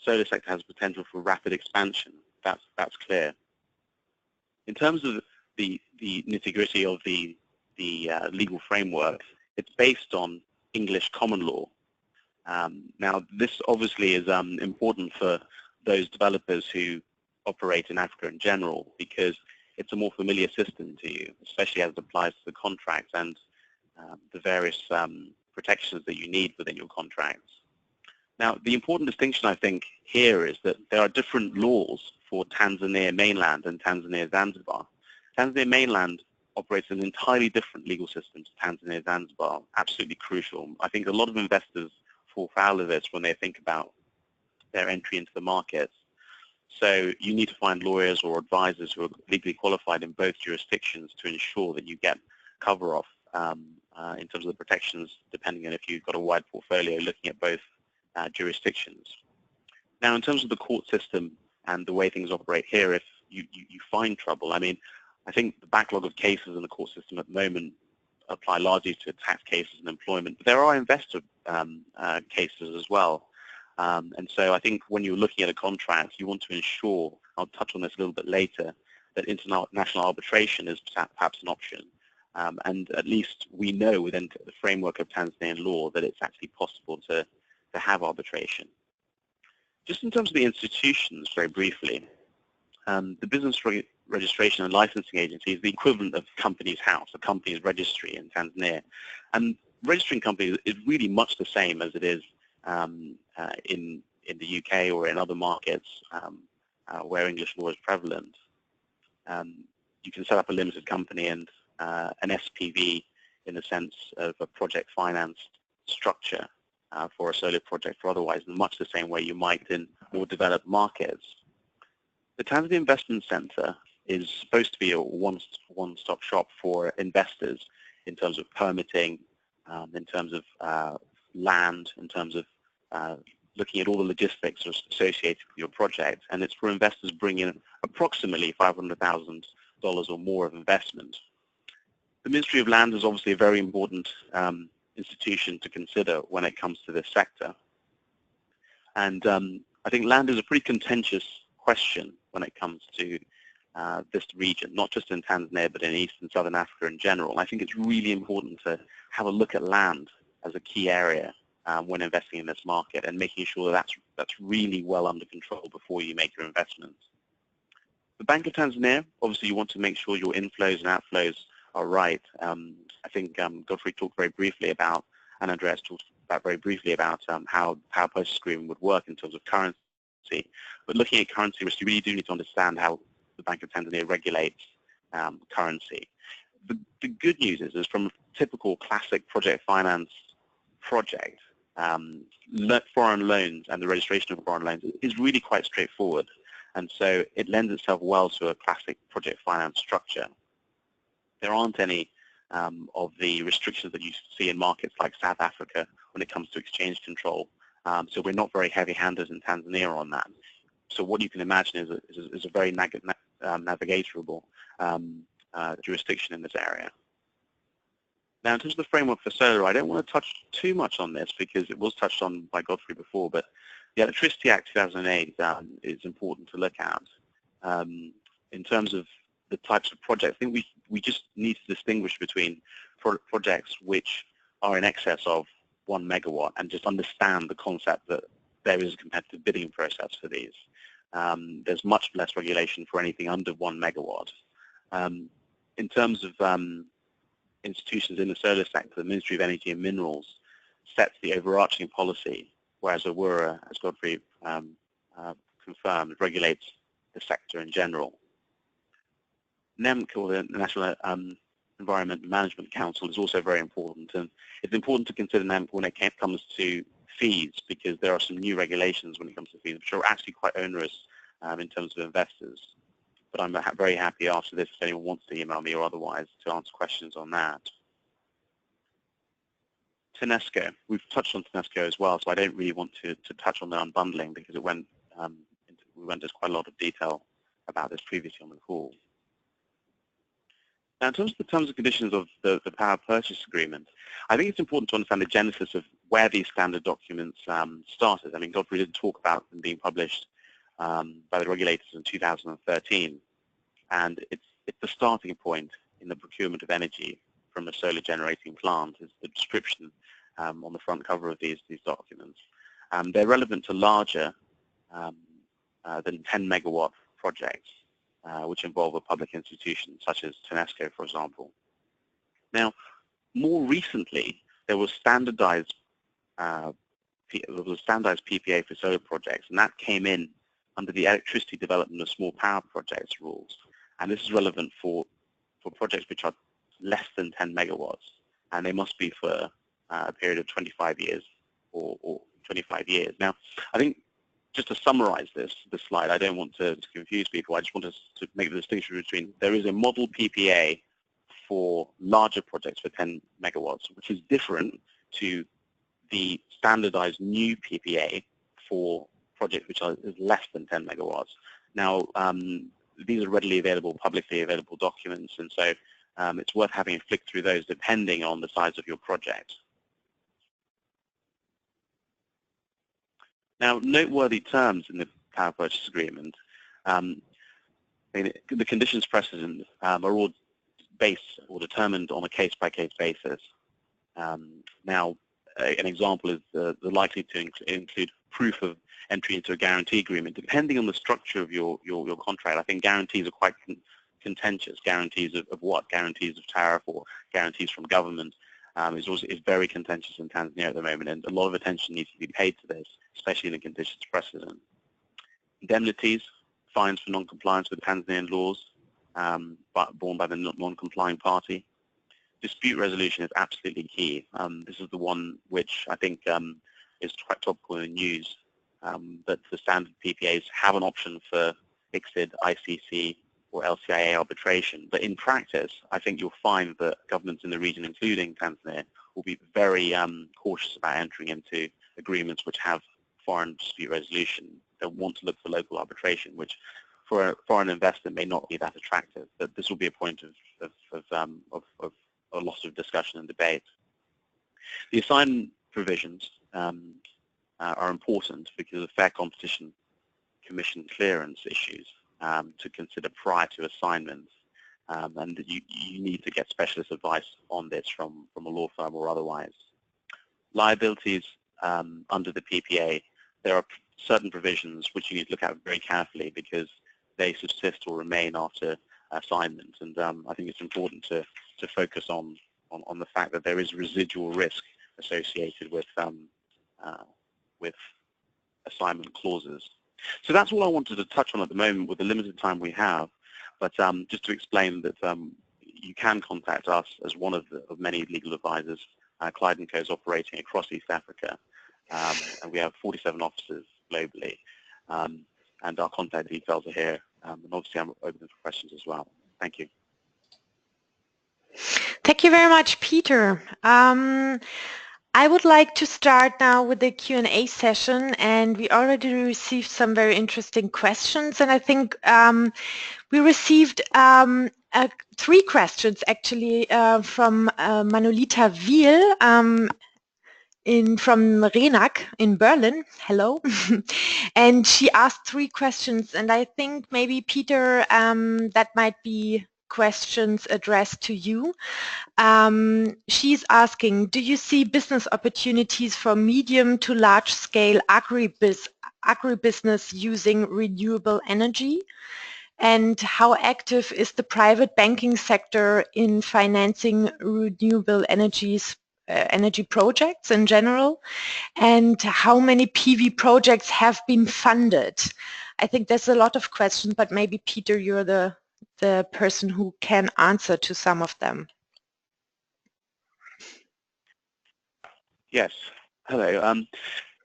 Solar sector has potential for rapid expansion. That's clear. In terms of the nitty-gritty of the legal framework, it's based on English common law. Now, this obviously is important for those developers who operate in Africa in general, because it's a more familiar system to you, especially as it applies to the contracts and the various protections that you need within your contracts. Now, the important distinction, I think, here is that there are different laws for Tanzania mainland and Tanzania Zanzibar. Tanzania mainland operates an entirely different legal system to Tanzania Zanzibar, absolutely crucial. I think a lot of investors fall foul of this when they think about their entry into the market. So you need to find lawyers or advisors who are legally qualified in both jurisdictions to ensure that you get cover off in terms of the protections, depending on if you've got a wide portfolio looking at both jurisdictions. Now, in terms of the court system and the way things operate here, if you find trouble, I mean, I think the backlog of cases in the court system at the moment apply largely to tax cases and employment, but there are investor cases as well. And so I think when you're looking at a contract, you want to ensure, I'll touch on this a little bit later, that international arbitration is perhaps an option. And at least we know within the framework of Tanzanian law that it's actually possible to have arbitration. Just in terms of the institutions, very briefly, the Business Registration and Licensing Agency is the equivalent of Companies House, a company's registry in Tanzania. And registering companies is really much the same as it is in the UK or in other markets where English law is prevalent. You can set up a limited company and an SPV in the sense of a project finance structure for a solar project or otherwise, in much the same way you might in more developed markets. The Tanzania Investment Center is supposed to be a one-stop shop for investors in terms of permitting, in terms of land, in terms of looking at all the logistics associated with your project, and it's for investors bringing in approximately $500,000 or more of investment. The Ministry of Land is obviously a very important institution to consider when it comes to this sector. And I think land is a pretty contentious question when it comes to this region, not just in Tanzania, but in East and Southern Africa in general. I think it's really important to have a look at land as a key area when investing in this market and making sure that that's really well under control before you make your investments. The Bank of Tanzania, obviously you want to make sure your inflows and outflows are right. I think Godfrey talked very briefly about, and Andreas talked about very briefly about how power purchase agreement would work in terms of currency. But looking at currency risk, you really do need to understand how the Bank of Tanzania regulates currency. The good news is from a typical classic project finance project, foreign loans and the registration of foreign loans is really quite straightforward, and so it lends itself well to a classic project finance structure. There aren't any of the restrictions that you see in markets like South Africa when it comes to exchange control, so we're not very heavy-handed in Tanzania on that. So what you can imagine is a very navigatable jurisdiction in this area. Now, in terms of the framework for solar, I don't want to touch too much on this because it was touched on by Godfrey before, but the Electricity Act 2008 is important to look at. In terms of the types of projects, I think we just need to distinguish between projects which are in excess of 1 megawatt and just understand the concept that there is a competitive bidding process for these. There's much less regulation for anything under 1 megawatt. In terms of institutions in the solar sector, the Ministry of Energy and Minerals sets the overarching policy, whereas Aurora, as Godfrey confirmed, regulates the sector in general. NEMC, or the National Environment Management Council, is also very important, and it's important to consider NEMC when it comes to fees, because there are some new regulations when it comes to fees, which are actually quite onerous in terms of investors. But I'm very happy after this, if anyone wants to email me or otherwise, to answer questions on that. TANESCO, we've touched on TANESCO as well, so I don't really want to touch on the unbundling because we went into quite a lot of detail about this previously on the call. Now, in terms of the terms and conditions of the power purchase agreement, I think it's important to understand the genesis of where these standard documents started. I mean, Godfrey did talk about them being published by the regulators in 2013, and it's the starting point in the procurement of energy from a solar generating plant is the description on the front cover of these documents. They're relevant to larger than 10 megawatt projects, which involve a public institution such as TANESCO, for example. Now, more recently, there was standardized PPA for solar projects, and that came in under the Electricity Development of Small Power Projects rules. And this is relevant for projects which are less than 10 megawatts, and they must be for a period of 25 years or 25 years. Now, I think just to summarize this slide, I don't want to confuse people. I just want to make the distinction between there is a model PPA for larger projects for 10 megawatts, which is different to the standardized new PPA for projects which are less than 10 megawatts. Now, these are readily available, publicly available documents, and so it's worth having a flick through those depending on the size of your project. Now, noteworthy terms in the power purchase agreement, the conditions precedent are all based or determined on a case-by-case basis. Now, an example is the likely to include proof of entry into a guarantee agreement. Depending on the structure of your contract, I think guarantees are quite contentious. Guarantees of what? Guarantees of tariff or guarantees from government is very contentious in Tanzania at the moment, and a lot of attention needs to be paid to this, especially in the conditions precedent. Indemnities, fines for non-compliance with Tanzanian laws borne by the non-complying party. Dispute resolution is absolutely key. This is the one which I think is quite topical in the news, that the standard PPAs have an option for ICSID, ICC, or LCIA arbitration. But in practice, I think you'll find that governments in the region, including Tanzania, will be very cautious about entering into agreements which have foreign dispute resolution. They'll want to look for local arbitration, which for a foreign investor may not be that attractive. But this will be a point of a lot of discussion and debate. The assignment provisions are important because of fair competition commission clearance issues to consider prior to assignment, and you need to get specialist advice on this from a law firm or otherwise. Liabilities under the PPA, there are certain provisions which you need to look at very carefully because they subsist or remain after assignment, and I think it's important to focus on the fact that there is residual risk associated with assignment clauses. So that's all I wanted to touch on at the moment with the limited time we have, but just to explain that you can contact us as one of many legal advisors. Clyde & Co is operating across East Africa, and we have 47 offices globally. And our contact details are here. And obviously, I'm open for questions as well. Thank you. Thank you very much, Peter. I would like to start now with the Q&A session, and we already received some very interesting questions, and I think we received 3 questions actually from Manolita Wiel from Renak in Berlin. Hello. And she asked 3 questions, and I think maybe Peter, that might be questions addressed to you. She's asking, do you see business opportunities for medium to large scale agribusiness using renewable energy? And how active is the private banking sector in financing renewable energy projects in general? And how many PV projects have been funded? I think there's a lot of questions, but maybe Peter, you're the person who can answer to some of them. Yes. Hello.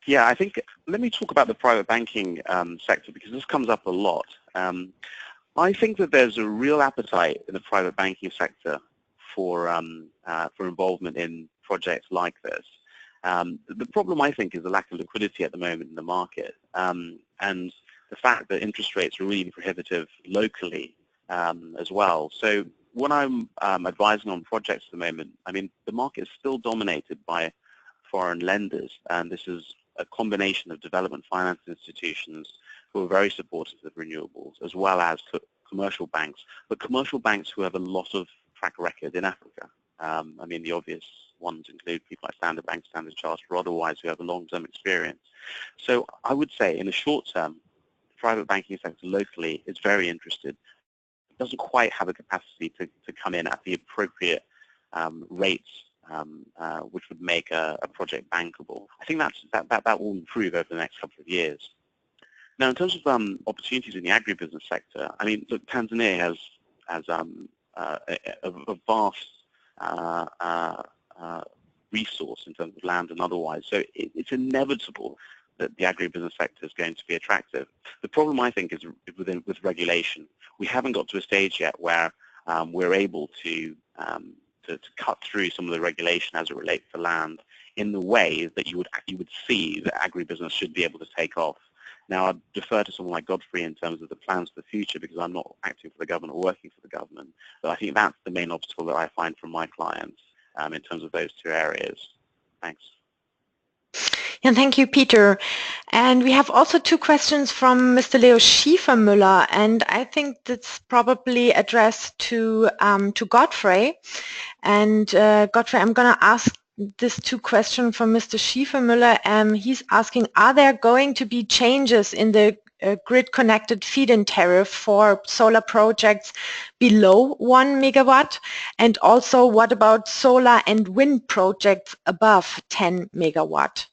Yeah, I think let me talk about the private banking sector, because this comes up a lot. I think that there's a real appetite in the private banking sector for involvement in projects like this. The problem, I think, is the lack of liquidity at the moment in the market, and the fact that interest rates are really prohibitive locally as well. So when I'm advising on projects at the moment, I mean, the market is still dominated by foreign lenders, and this is a combination of development finance institutions who are very supportive of renewables, as well as commercial banks, but commercial banks who have a lot of track record in Africa. I mean, the obvious ones include people like Standard Bank, Standard Chartered, or otherwise who have a long-term experience. So I would say in the short term, the private banking sector locally is very interested. It doesn't quite have a capacity to come in at the appropriate rates which would make a project bankable. I think that will improve over the next couple of years. Now, in terms of opportunities in the agribusiness sector, I mean, look, Tanzania has a vast resource in terms of land and otherwise, so it's inevitable that the agribusiness sector is going to be attractive. The problem, I think, is with regulation. We haven't got to a stage yet where we're able to cut through some of the regulation as it relates to land in the way that you would see that agribusiness should be able to take off. Now, I'd defer to someone like Godfrey in terms of the plans for the future, because I'm not acting for the government or working for the government. But I think that's the main obstacle that I find from my clients in terms of those 2 areas. Thanks. Yeah, thank you, Peter. And we have also 2 questions from Mr. Leo Schiefermüller, and I think that's probably addressed to Godfrey. And Godfrey, I'm going to ask these 2 questions from Mr. Schiefermüller. He's asking, are there going to be changes in the grid-connected feed-in tariff for solar projects below 1 megawatt? And also, what about solar and wind projects above 10 megawatt?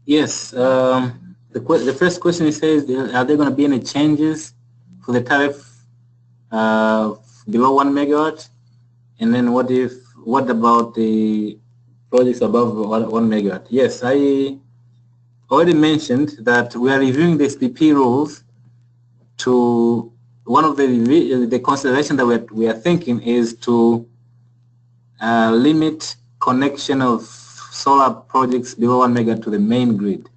Yes. The first question says, are there going to be any changes for the tariff below 1 megawatt? And then what about the projects above 1 megawatt? Yes, I already mentioned that we are reviewing the SPP rules. To one of the consideration that we are thinking is to limit connection of solar projects below 1 megawatt to the main grid.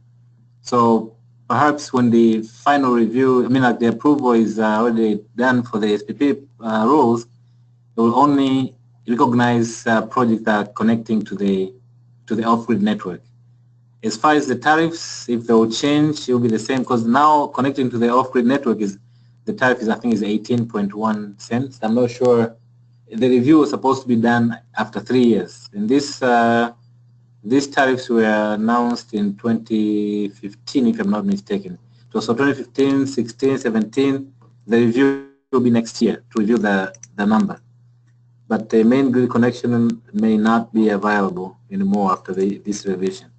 So perhaps when the final review, I mean, like the approval is already done for the SPP rules, it will only recognize projects that are connecting to the off-grid network. As far as the tariffs, if they will change, it will be the same, because now connecting to the off-grid network the tariff is, I think, is 18.1 cents. I'm not sure. The review was supposed to be done after 3 years, and these tariffs were announced in 2015, if I'm not mistaken. So 2015, 16, 17, the review will be next year to review the number. But the main grid connection may not be available anymore after this revision.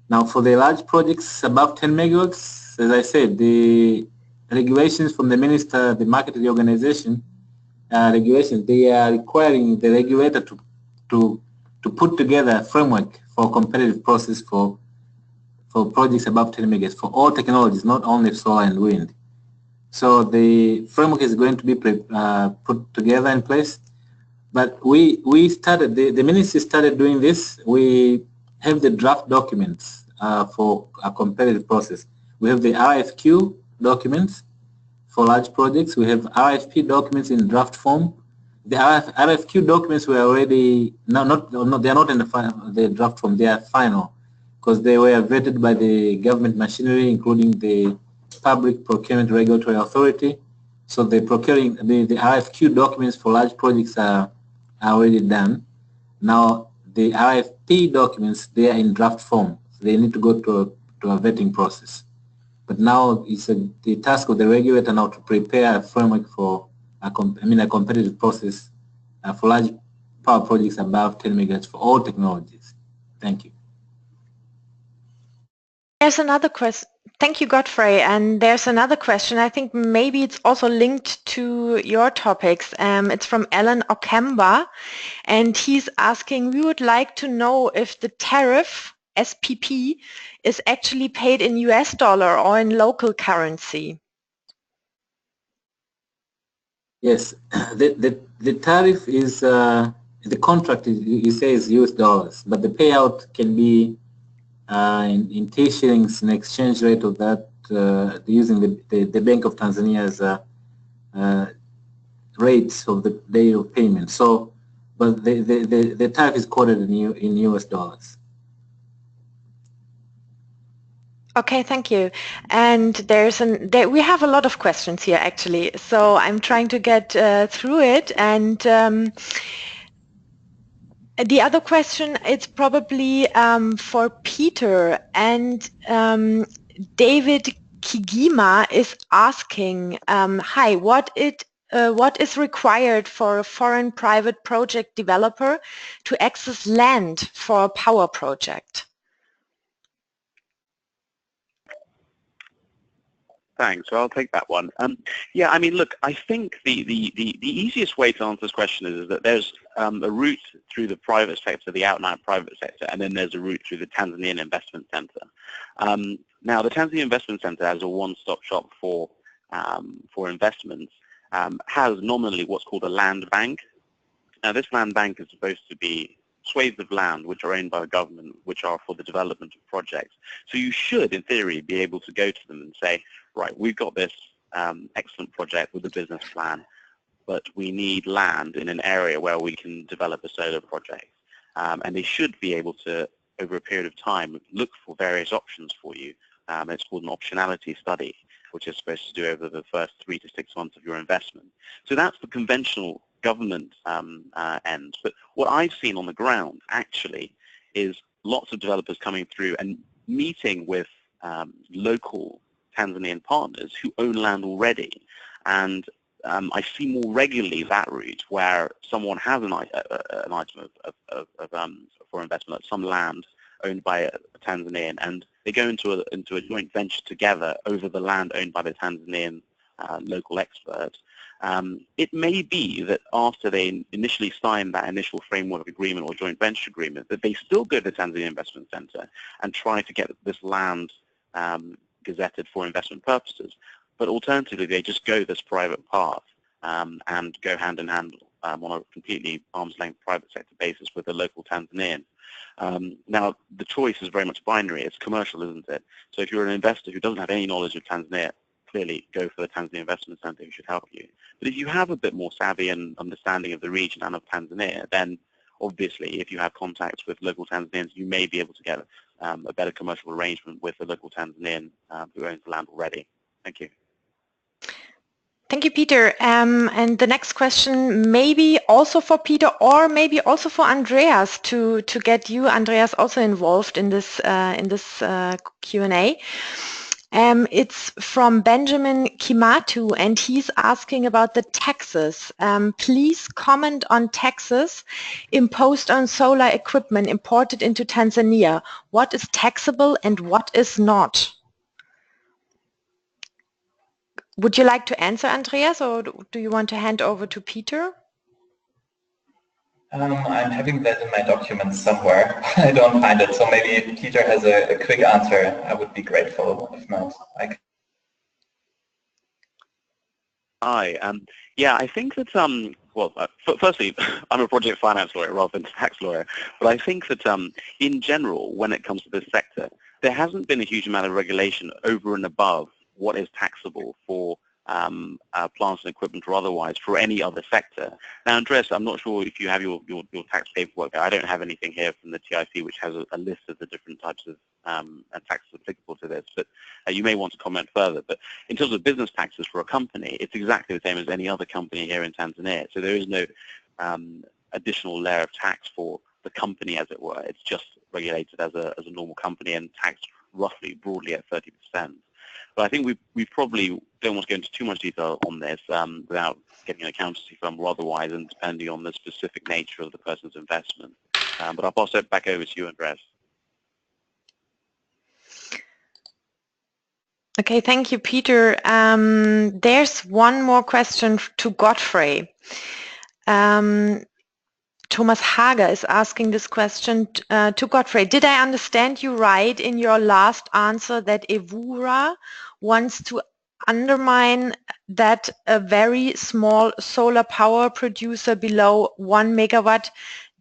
Now, for the large projects above 10 megawatts, as I said, the regulations from the minister, the market reorganization regulations, they are requiring the regulator to put together a framework for a competitive process for projects above 10 megawatts for all technologies, not only solar and wind. So the framework is going to be put together in place. But we started, the ministry started doing this. We have the draft documents for a competitive process. We have the RFQ documents for large projects. We have RFP documents in draft form. The RFQ documents were already, they are not in the draft form, they are final, because they were vetted by the government machinery, including the Public Procurement Regulatory Authority. So the RFQ documents for large projects are already done. Now the RFP documents, they are in draft form. So they need to go to a vetting process. But now it's the task of the regulator now to prepare a framework for a competitive process for large power projects above 10 megawatts for all technologies. Thank you. There's another question. Thank you, Godfrey. And there's another question. I think maybe it's also linked to your topics. It's from Alan Okemba, and he's asking, we would like to know if the tariff, SPP, is actually paid in US dollar or in local currency. Yes, the tariff is, the contract you say is US dollars, but the payout can be in T shillings, an exchange rate of that, using the Bank of Tanzania's rates of the day of payment. So, but the tariff is quoted in US dollars. Okay, thank you. And we have a lot of questions here actually, so I'm trying to get through it. And the other question, it's probably for Peter, and David Kigima is asking, hi, what is required for a foreign private project developer to access land for a power project? Thanks. So I'll take that one. Yeah, I mean, look, I think the easiest way to answer this question is that there's a route through the private sector, the out-and-out private sector, and then there's a route through the Tanzanian Investment Center. Now, the Tanzania Investment Center, as a one-stop shop for investments, has nominally what's called a land bank. Now, this land bank is supposed to be swathes of land which are owned by the government, which are for the development of projects. So you should, in theory, be able to go to them and say, right, we've got this excellent project with a business plan, but we need land in an area where we can develop a solar project. And they should be able to, over a period of time, look for various options for you. It's called an optionality study, which is supposed to do over the first 3 to 6 months of your investment. So that's the conventional government end. But what I've seen on the ground, actually, is lots of developers coming through and meeting with local Tanzanian partners who own land already. And I see more regularly that route where someone has an item for investment, like some land owned by a Tanzanian, and they go into a joint venture together over the land owned by the Tanzanian local expert. It may be that after they initially sign that initial framework agreement or joint venture agreement, that they still go to the Tanzania Investment Center and try to get this land gazetted for investment purposes. But alternatively, they just go this private path and go hand in hand on a completely arm's length private sector basis with the local Tanzanian. Now, the choice is very much binary. It's commercial, isn't it? So if you're an investor who doesn't have any knowledge of Tanzania, clearly go for the Tanzania Investment Center, who should help you. But if you have a bit more savvy and understanding of the region and of Tanzania, then obviously if you have contacts with local Tanzanians, you may be able to get a better commercial arrangement with the local Tanzanian who owns the land already. Thank you. Thank you, Peter. And the next question, maybe also for Peter or maybe also for Andreas, to get you, Andreas, also involved in this Q&A. It's from Benjamin Kimatu, and he's asking about the taxes. Please comment on taxes imposed on solar equipment imported into Tanzania. What is taxable and what is not? Would you like to answer, Andreas, or do you want to hand over to Peter? I'm having that in my documents somewhere. I don't find it, so maybe if Peter has a quick answer, I would be grateful. If not, I can. Hi. Yeah, I think that, well, firstly, I'm a project finance lawyer rather than tax lawyer, but I think that in general, when it comes to this sector, there hasn't been a huge amount of regulation over and above what is taxable for plants and equipment or otherwise for any other sector. Now, Andreas, I'm not sure if you have your tax paperwork. I don't have anything here from the TIC which has a list of the different types of taxes applicable to this, but you may want to comment further. But in terms of business taxes for a company, it's exactly the same as any other company here in Tanzania. So there is no additional layer of tax for the company, as it were. It's just regulated as a normal company and taxed roughly broadly at 30%. But I think we probably don't want to go into too much detail on this without getting an accountancy firm or otherwise, and depending on the specific nature of the person's investment. But I'll pass it back over to you, Andreas. Okay, thank you, Peter. There's one more question to Godfrey. Thomas Hager is asking this question to Godfrey. Did I understand you right in your last answer that Evura wants to undermine that a very small solar power producer below 1 megawatt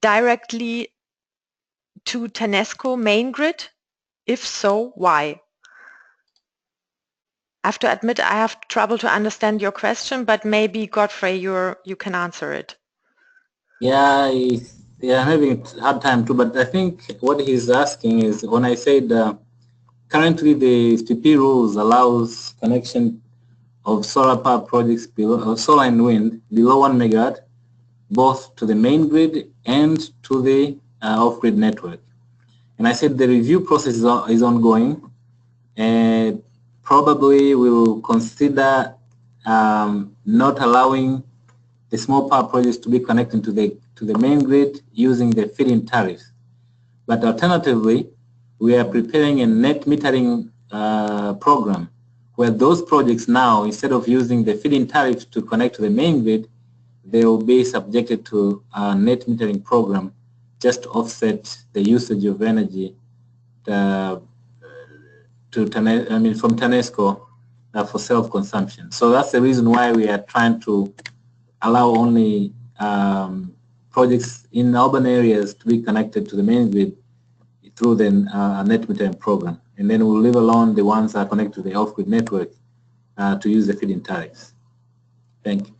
directly to TANESCO main grid? If so, why? I have to admit I have trouble to understand your question, but maybe Godfrey, you can answer it. Yeah, I'm having a hard time too, but I think what he's asking is, when I said currently the SPP rules allows connection of solar power projects below, solar and wind below 1 megawatt, both to the main grid and to the off-grid network. And I said the review process is ongoing, and probably we will consider not allowing the small power projects to be connected to the main grid using the feed-in tariff. But alternatively, we are preparing a net metering program where those projects now, instead of using the feed-in tariff to connect to the main grid, they will be subjected to a net metering program just to offset the usage of energy from TANESCO for self-consumption. So that's the reason why we are trying to allow only projects in urban areas to be connected to the main grid through the net metering program. And then we'll leave alone the ones that are connected to the off-grid network to use the feed-in tariffs. Thank you.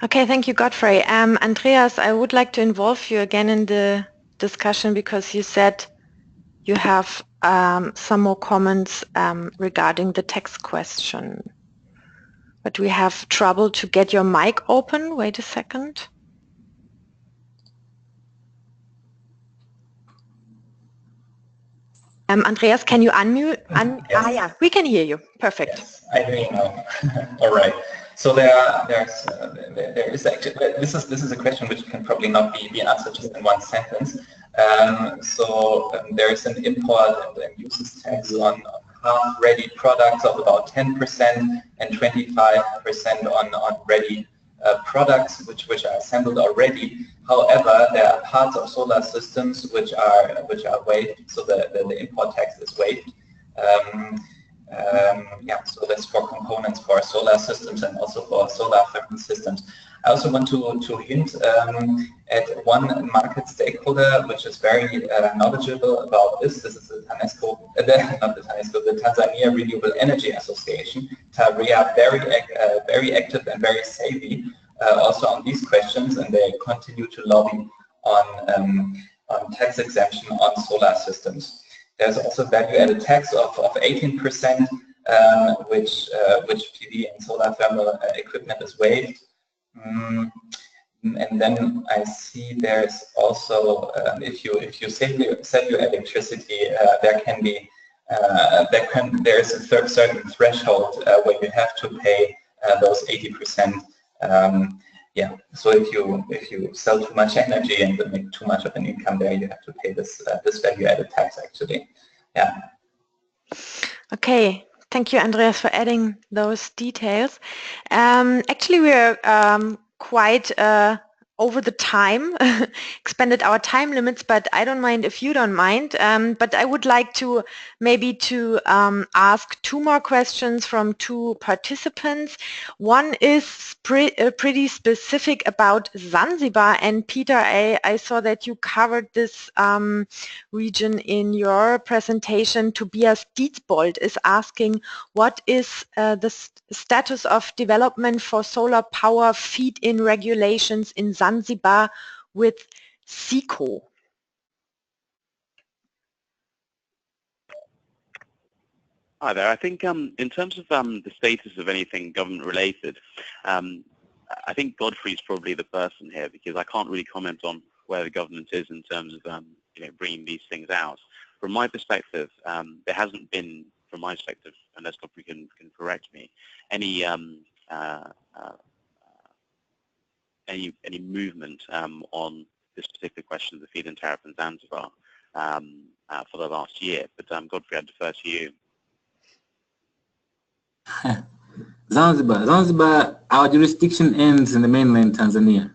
Okay, thank you, Godfrey. Andreas, I would like to involve you again in the discussion because you said you have some more comments regarding the text question. But we have trouble to get your mic open. Wait a second. Andreas, can you unmute? Yes. Yeah, we can hear you. Perfect. Yes, I hear you now. All right. So there is actually this is a question which can probably not be answered just in one sentence. There is an import and uses tax on half-ready products of about 10% and 25% on ready products which are assembled already. However, there are parts of solar systems which are waived, so the import tax is waived. So that's for components for solar systems and also for solar thermal systems. I also want to hint at one market stakeholder which is very knowledgeable about this. This is the TANESCO, the Tanzania Renewable Energy Association, TAREA, very active and very savvy also on these questions, and they continue to lobby on tax exemption on solar systems. There's also value-added tax of 18%, which PV and solar thermal equipment is waived. And then I see there's also if you sell your electricity, there is a certain threshold where you have to pay those 80%. So if you sell too much energy and make too much of an income there, you have to pay this value-added tax actually. Yeah. Okay. Thank you, Andreas, for adding those details. Actually, we are quite over the time, expanded our time limits, but I don't mind if you don't mind. But I would like to maybe ask two more questions from two participants. One is pretty specific about Zanzibar, and Peter, I saw that you covered this region in your presentation. Tobias Dietzbold is asking, what is the status of development for solar power feed-in regulations in Zanzibar with SECO? Hi there. I think in terms of the status of anything government related, I think Godfrey's probably the person here, because I can't really comment on where the government is in terms of bringing these things out. From my perspective, there hasn't been, from my perspective, unless Godfrey can correct me, any movement on this particular question of the feed-in tariff in Zanzibar for the last year. But Godfrey, I defer to you. Zanzibar, our jurisdiction ends in the mainland Tanzania.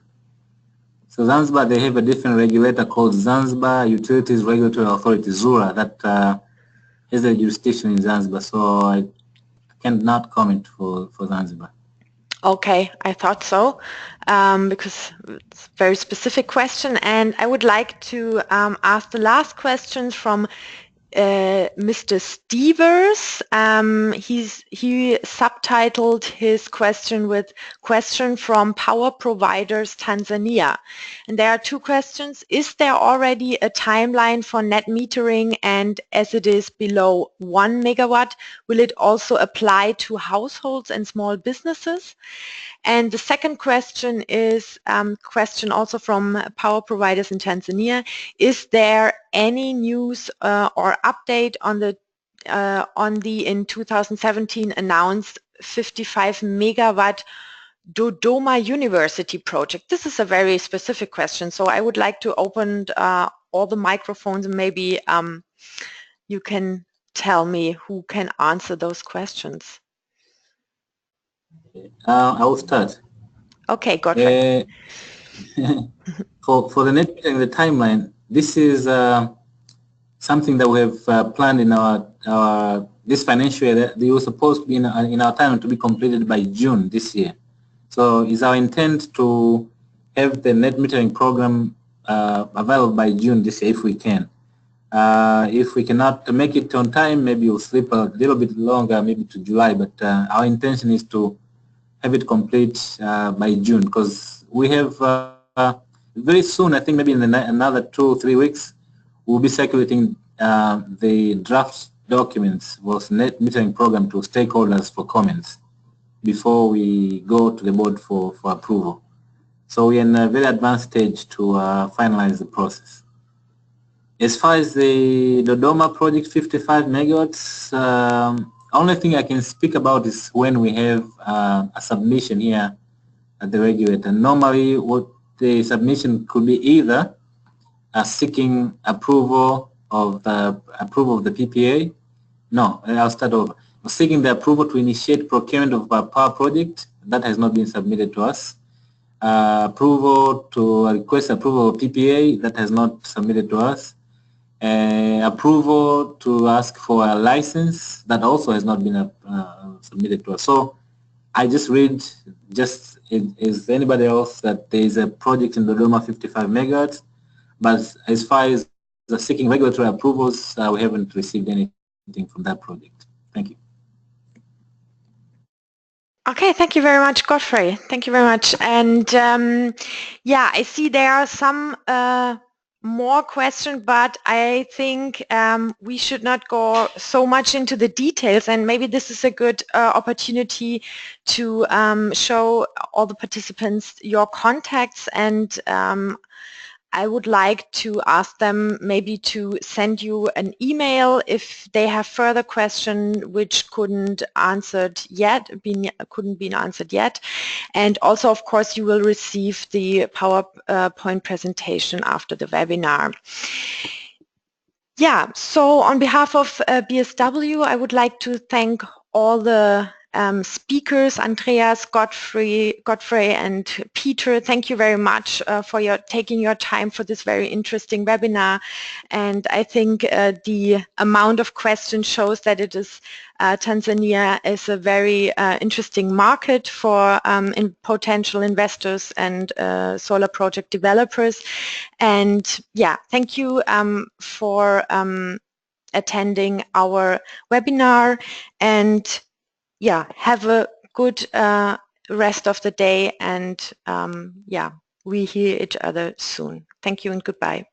So Zanzibar, they have a different regulator called Zanzibar Utilities Regulatory Authority, ZURA, that has a jurisdiction in Zanzibar. So I cannot comment for Zanzibar. Okay, I thought so, because it's a very specific question. And I would like to ask the last questions from Mr. Stevers. He subtitled his question with question from power providers Tanzania. And there are two questions. Is there already a timeline for net metering, and as it is below 1 megawatt, will it also apply to households and small businesses? And the second question is question also from power providers in Tanzania. Is there any news or update on the in 2017 announced 55 megawatt Dodoma University project? This is a very specific question, so I would like to open all the microphones, and maybe you can tell me who can answer those questions. I will start. Okay, Godfrey. For the net metering, the timeline, this is something that we have planned in our this financial year. They were supposed to be in our timeline to be completed by June this year. So it's our intent to have the net metering program available by June this year if we can. If we cannot make it on time, maybe we'll slip a little bit longer, maybe to July, but our intention is to have it complete by June, because we have very soon, I think maybe in another 2 or 3 weeks, we'll be circulating the draft documents for net metering program to stakeholders for comments before we go to the board for approval. So we're in a very advanced stage to finalize the process. As far as the Dodoma project, 55 megawatts, only thing I can speak about is when we have a submission here at the regulator. Normally, what the submission could be either seeking approval of the PPA. No, I'll start over. Seeking the approval to initiate procurement of a power project. That has not been submitted to us. Approval to request approval of PPA. That has not submitted to us. Approval to ask for a license. That also has not been submitted to us. So I just read, just as anybody else, that there is a project in Dodoma 55 megawatts, but as far as the seeking regulatory approvals, we haven't received anything from that project. Thank you. Okay, thank you very much, Godfrey. Thank you very much. And yeah, I see there are some more questions, but I think we should not go so much into the details, and maybe this is a good opportunity to show all the participants your contacts, and I would like to ask them maybe to send you an email if they have further questions which couldn't be answered yet. And also, of course, you will receive the PowerPoint presentation after the webinar. Yeah, so on behalf of BSW, I would like to thank all the speakers, Andreas, Godfrey, and Peter. Thank you very much for taking your time for this very interesting webinar. And I think the amount of questions shows that it is Tanzania is a very interesting market for potential investors and solar project developers. And yeah, thank you for attending our webinar, and yeah, have a good rest of the day, and yeah, we hear each other soon. Thank you and goodbye.